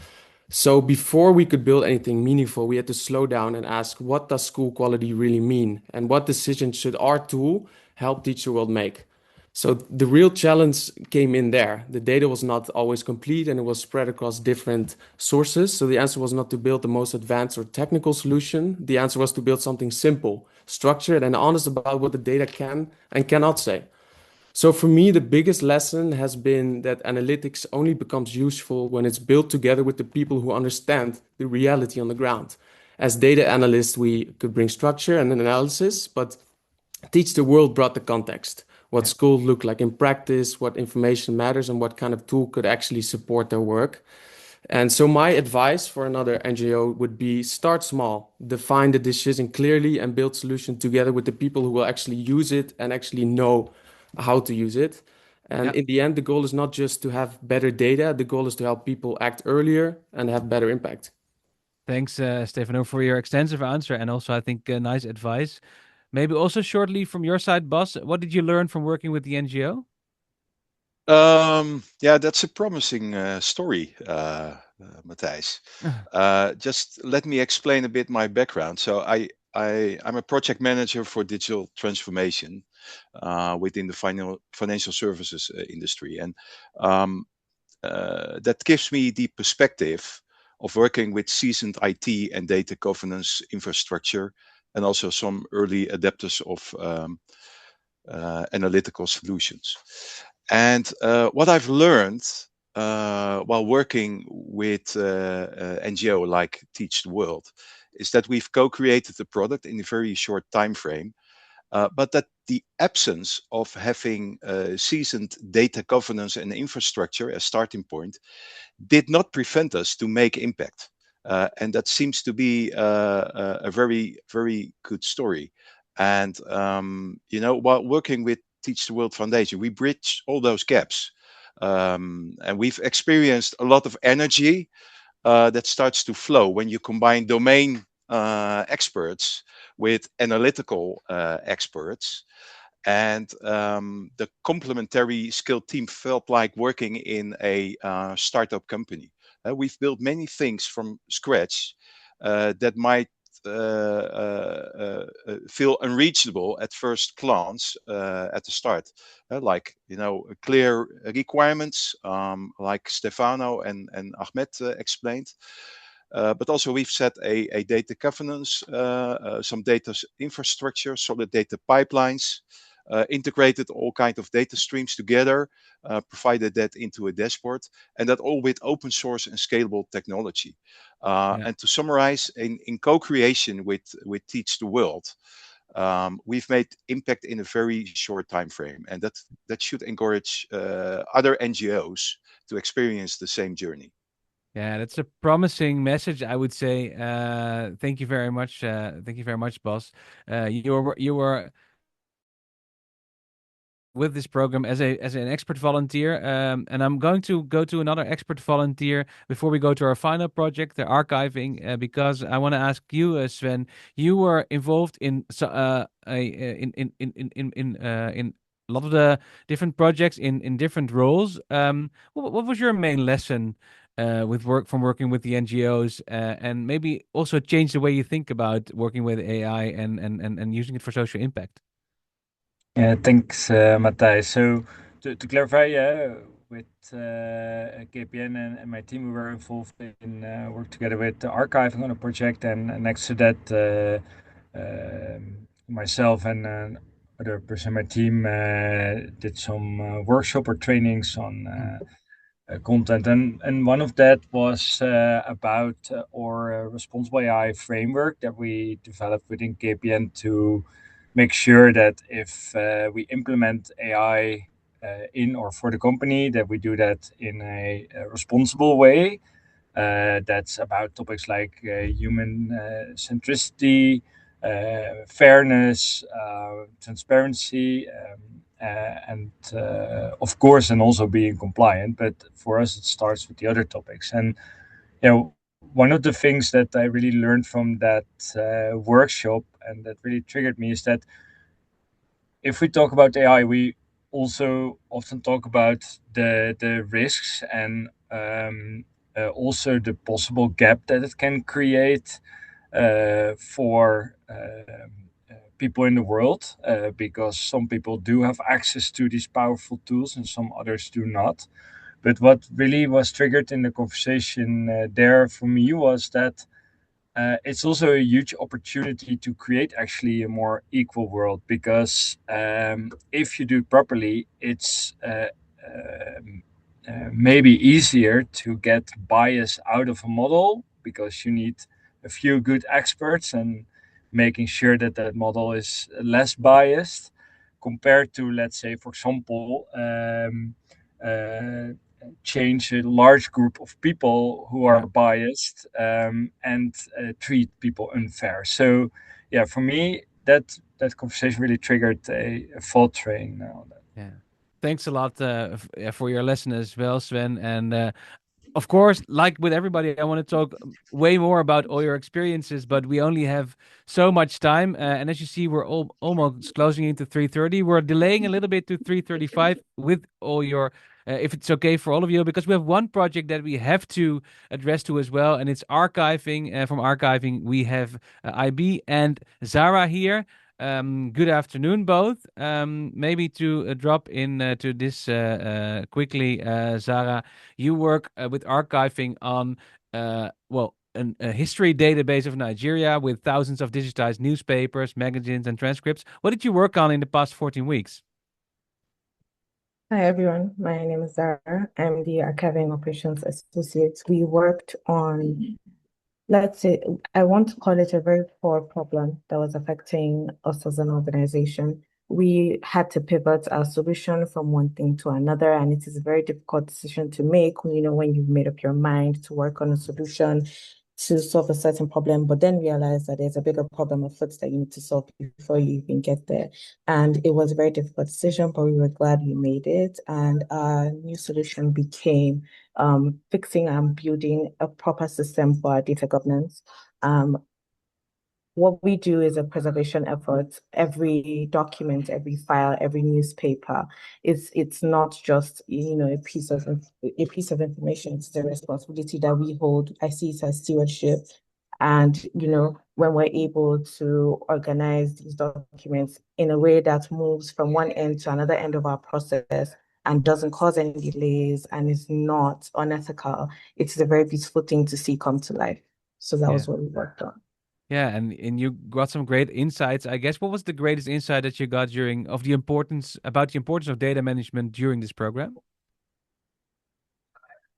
So before we could build anything meaningful, we had to slow down and ask, what does school quality really mean? And what decisions should our tool help teach the world make? So the real challenge came in there. The data was not always complete and it was spread across different sources. So the answer was not to build the most advanced or technical solution. The answer was to build something simple, structured, and honest about what the data can and cannot say. So for me, the biggest lesson has been that analytics only becomes useful when it's built together with the people who understand the reality on the ground. As data analysts, we could bring structure and analysis, but Teach the World brought the context, what school looked like in practice, what information matters, and what kind of tool could actually support their work. And so my advice for another NGO would be start small, define the decision clearly, and build solutions together with the people who will actually use it and actually know how to use it. And in the end, the goal is not just to have better data, the goal is to help people act earlier and have better impact. Thanks, Stefano, for your extensive answer and also, I think, nice advice. Maybe also shortly from your side, Bas, what did you learn from working with the NGO? Yeah, that's a promising story, Matthijs. Just let me explain a bit my background. So I'm a project manager for digital transformation within the financial services industry. And that gives me the perspective of working with seasoned IT and data governance infrastructure, and also some early adapters of analytical solutions. And what I've learned while working with NGO like Teach the World is that we've co-created the product in a very short time frame, but that the absence of having seasoned data governance and infrastructure as starting point did not prevent us to make impact. And that seems to be a very, very good story. And, while working with Teach the World Foundation, we bridge all those gaps. And we've experienced a lot of energy that starts to flow when you combine domain experts with analytical experts. And the complementary skilled team felt like working in a startup company. We've built many things from scratch that might feel unreachable at first glance at the start, like clear requirements, like Stefano and Ahmed explained. But also we've set a data governance, some data infrastructure, solid data pipelines, integrated all kinds of data streams together, provided that into a dashboard, and that all with open source and scalable technology. And to summarize, in co-creation with Teach the World, we've made impact in a very short time frame, and that should encourage other NGOs to experience the same journey. Yeah, that's a promising message, I would say. Thank you very much. Thank you very much, Bas. You were with this program as an expert volunteer, and I'm going to go to another expert volunteer before we go to our final project, the archiving, because I want to ask you, Sven. You were involved in a lot of the different projects in different roles. What was your main lesson from working with the NGOs, and maybe also change the way you think about working with AI and using it for social impact? Yeah, thanks, Matthijs. So to clarify, with KPN and my team, we were involved in work together with the archiving on a project, and next to that, myself and other person in my team did some workshop or trainings on content, and one of that was about our responsible AI framework that we developed within KPN to make sure that if we implement AI in or for the company, that we do that in a responsible way. That's about topics like human centricity, fairness, transparency, and of course, and also being compliant. But for us, it starts with the other topics. And one of the things that I really learned from that workshop, and that really triggered me, is that if we talk about AI, we also often talk about the risks and also the possible gap that it can create for people in the world, because some people do have access to these powerful tools and some others do not. But what really was triggered in the conversation there for me was that it's also a huge opportunity to create actually a more equal world, because if you do it properly, it's maybe easier to get bias out of a model, because you need a few good experts and making sure that that model is less biased compared to, let's say, for example, change a large group of people who are biased and treat people unfair. So, yeah, for me, that conversation really triggered a thought train on that. Yeah. Thanks a lot for your lesson as well, Sven. And of course, like with everybody, I want to talk way more about all your experiences, but we only have so much time. And as you see, we're almost closing into 3:30. We're delaying a little bit to 3:35 with all your, if it's okay for all of you, because we have one project that we have to address to as well, and it's archiving. From archiving, we have IB and Zara here. Good afternoon, both. Maybe to drop in to this quickly, Zara, you work with archiving on, a history database of Nigeria with thousands of digitized newspapers, magazines, and transcripts. What did you work on in the past 14 weeks? Hi, everyone. My name is Zara. I'm the Archiving Operations Associate. We worked on, let's say, I want to call it a very core problem that was affecting us as an organization. We had to pivot our solution from one thing to another, and it is a very difficult decision to make when you've made up your mind to work on a solution to solve a certain problem, but then realize that there's a bigger problem afoot that you need to solve before you even get there. And it was a very difficult decision, but we were glad we made it. And our new solution became fixing and building a proper system for our data governance. What we do is a preservation effort. Every document, every file, every newspaper, it's not just a piece of information. It's the responsibility that we hold. I see it as stewardship. And when we're able to organize these documents in a way that moves from one end to another end of our process and doesn't cause any delays and is not unethical, it's a very beautiful thing to see come to life. So that was what we worked on. Yeah, and you got some great insights, I guess. What was the greatest insight that you got about the importance of data management during this program?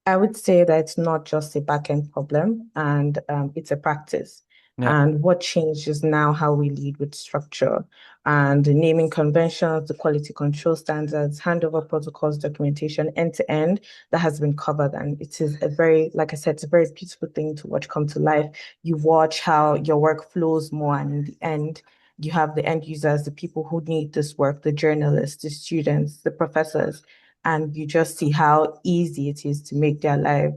I would say that it's not just a back-end problem, and it's a practice. Yeah. And what changed is now how we lead with structure and the naming conventions, the quality control standards, handover protocols, documentation, end-to-end, that has been covered. And it is a very, like I said, it's a very beautiful thing to watch come to life. You watch how your work flows more, and in the end, you have the end users, the people who need this work, the journalists, the students, the professors, and you just see how easy it is to make their life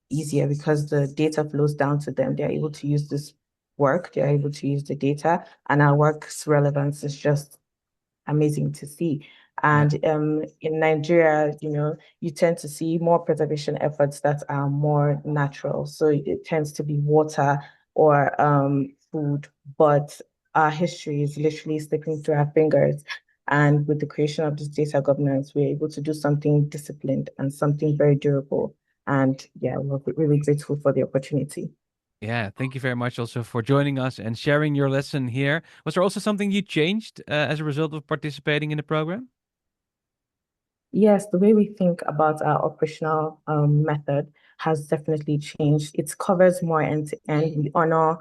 easier because the data flows down to them. They're able to use this work, they're able to use the data, and our work's relevance is just amazing to see. And in Nigeria, you tend to see more preservation efforts that are more natural. So it tends to be water or food, but our history is literally slipping through our fingers. And with the creation of this data governance, we're able to do something disciplined and something very durable. And yeah, we're really grateful for the opportunity. Yeah, thank you very much also for joining us and sharing your lesson here. Was there also something you changed as a result of participating in the program? Yes, the way we think about our operational method has definitely changed. It covers more end-to-end. We honor,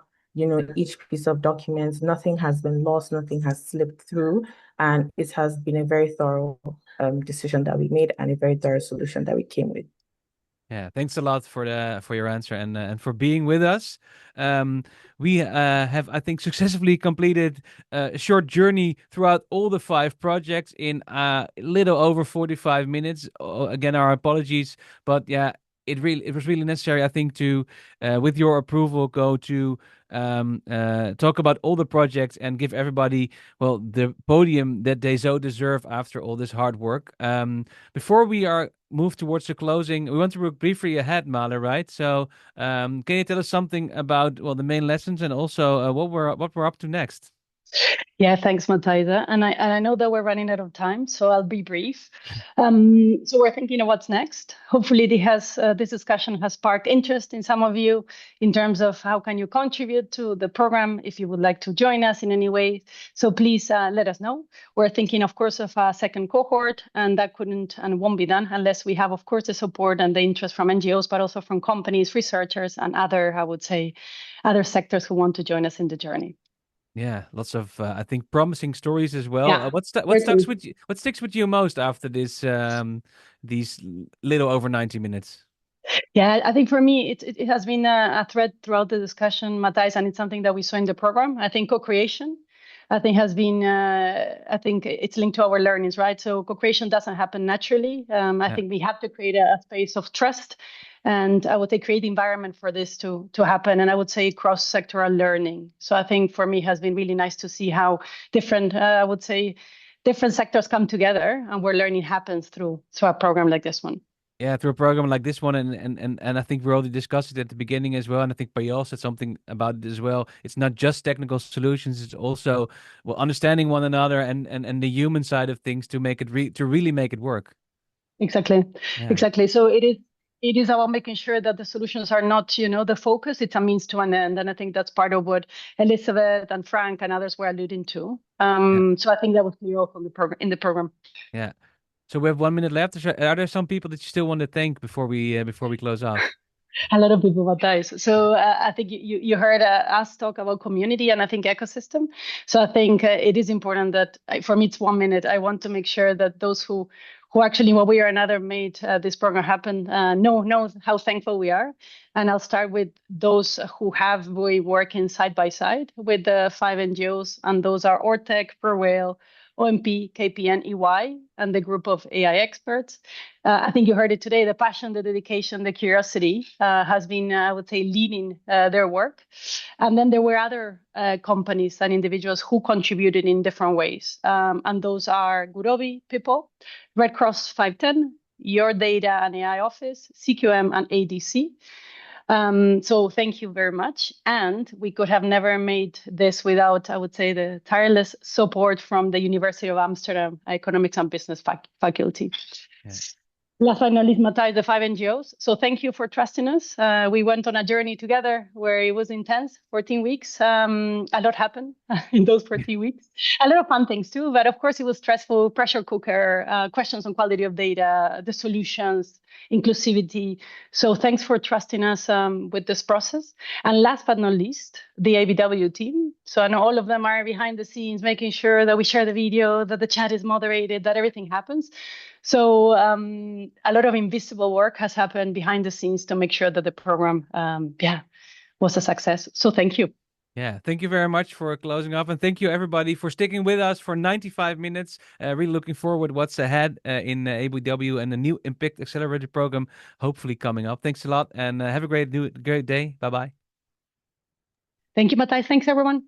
each piece of documents. Nothing has been lost, nothing has slipped through. And it has been a very thorough decision that we made and a very thorough solution that we came with. Yeah, thanks a lot for your answer and for being with us. We have, I think, successfully completed a short journey throughout all the 5 projects in a little over 45 minutes. Again, our apologies, but yeah, it was really necessary, I think, to with your approval go to talk about all the projects and give everybody, well, the podium that they so deserve after all this hard work. Before we move towards the closing, we want to look briefly ahead, Mahler, right? So can you tell us something about, well, the main lessons and also what we're up to next? Yeah, thanks, Matthijs. And I know that we're running out of time, so I'll be brief. So we're thinking of what's next. Hopefully this discussion has sparked interest in some of you in terms of how can you contribute to the program if you would like to join us in any way. So please let us know. We're thinking, of course, of a second cohort, and that couldn't and won't be done unless we have, of course, the support and the interest from NGOs, but also from companies, researchers, and other, I would say, other sectors who want to join us in the journey. Yeah, lots of I think promising stories as well. Yeah, What sticks with you most after this these little over 90 minutes? Yeah, I think for me it has been a thread throughout the discussion, Matthijs, and it's something that we saw in the program. I think co-creation, I think has been I think it's linked to our learnings, right? So co-creation doesn't happen naturally. I think we have to create a space of trust. And I would say create the environment for this to happen. And I would say cross-sectoral learning. So I think for me has been really nice to see how different, I would say, different sectors come together and where learning happens through a program like this one. Yeah, through a program like this one, and I think we already discussed it at the beginning as well. And I think Payal said something about it as well. It's not just technical solutions; it's also, well, understanding one another and the human side of things to make it to really make it work. Exactly, exactly. So it is about making sure that the solutions are not, the focus. It's a means to an end. And I think that's part of what Elizabeth and Frank and others were alluding to. So I think that was clear also in the program. Yeah. So we have 1 minute left. Are there some people that you still want to thank before we close off? A lot of people, Matthijs. So I think you heard us talk about community and I think ecosystem. So I think it is important that for me, it's 1 minute. I want to make sure that those who actually, one way or another, made this program happen, know how thankful we are. And I'll start with those who have been working side by side with the 5 NGOs, and those are ORTEC, ProRail, OMP, KPN, EY, and the group of AI experts. I think you heard it today, the passion, the dedication, the curiosity has been, I would say, leading their work. And then there were other companies and individuals who contributed in different ways. And those are Gurobi people, Red Cross 510, Your Data and AI Office, CQM and ADC. So thank you very much. And we could have never made this without, I would say, the tireless support from the University of Amsterdam Economics and Business faculty. Yeah. Last but not least, Matthijs, the 5 NGOs. So thank you for trusting us. We went on a journey together where it was intense, 14 weeks. A lot happened in those 14 weeks. A lot of fun things too, but of course it was stressful, pressure cooker, questions on quality of data, the solutions, inclusivity. So thanks for trusting us with this process. And last but not least, the ABW team. So I know all of them are behind the scenes, making sure that we share the video, that the chat is moderated, that everything happens. So a lot of invisible work has happened behind the scenes to make sure that the program, was a success. So thank you. Yeah, thank you very much for closing off. And thank you, everybody, for sticking with us for 95 minutes. Really looking forward what's ahead in ABW and the new Impact Accelerator program, hopefully coming up. Thanks a lot and have a great day. Bye-bye. Thank you, Matthijs. Thanks, everyone.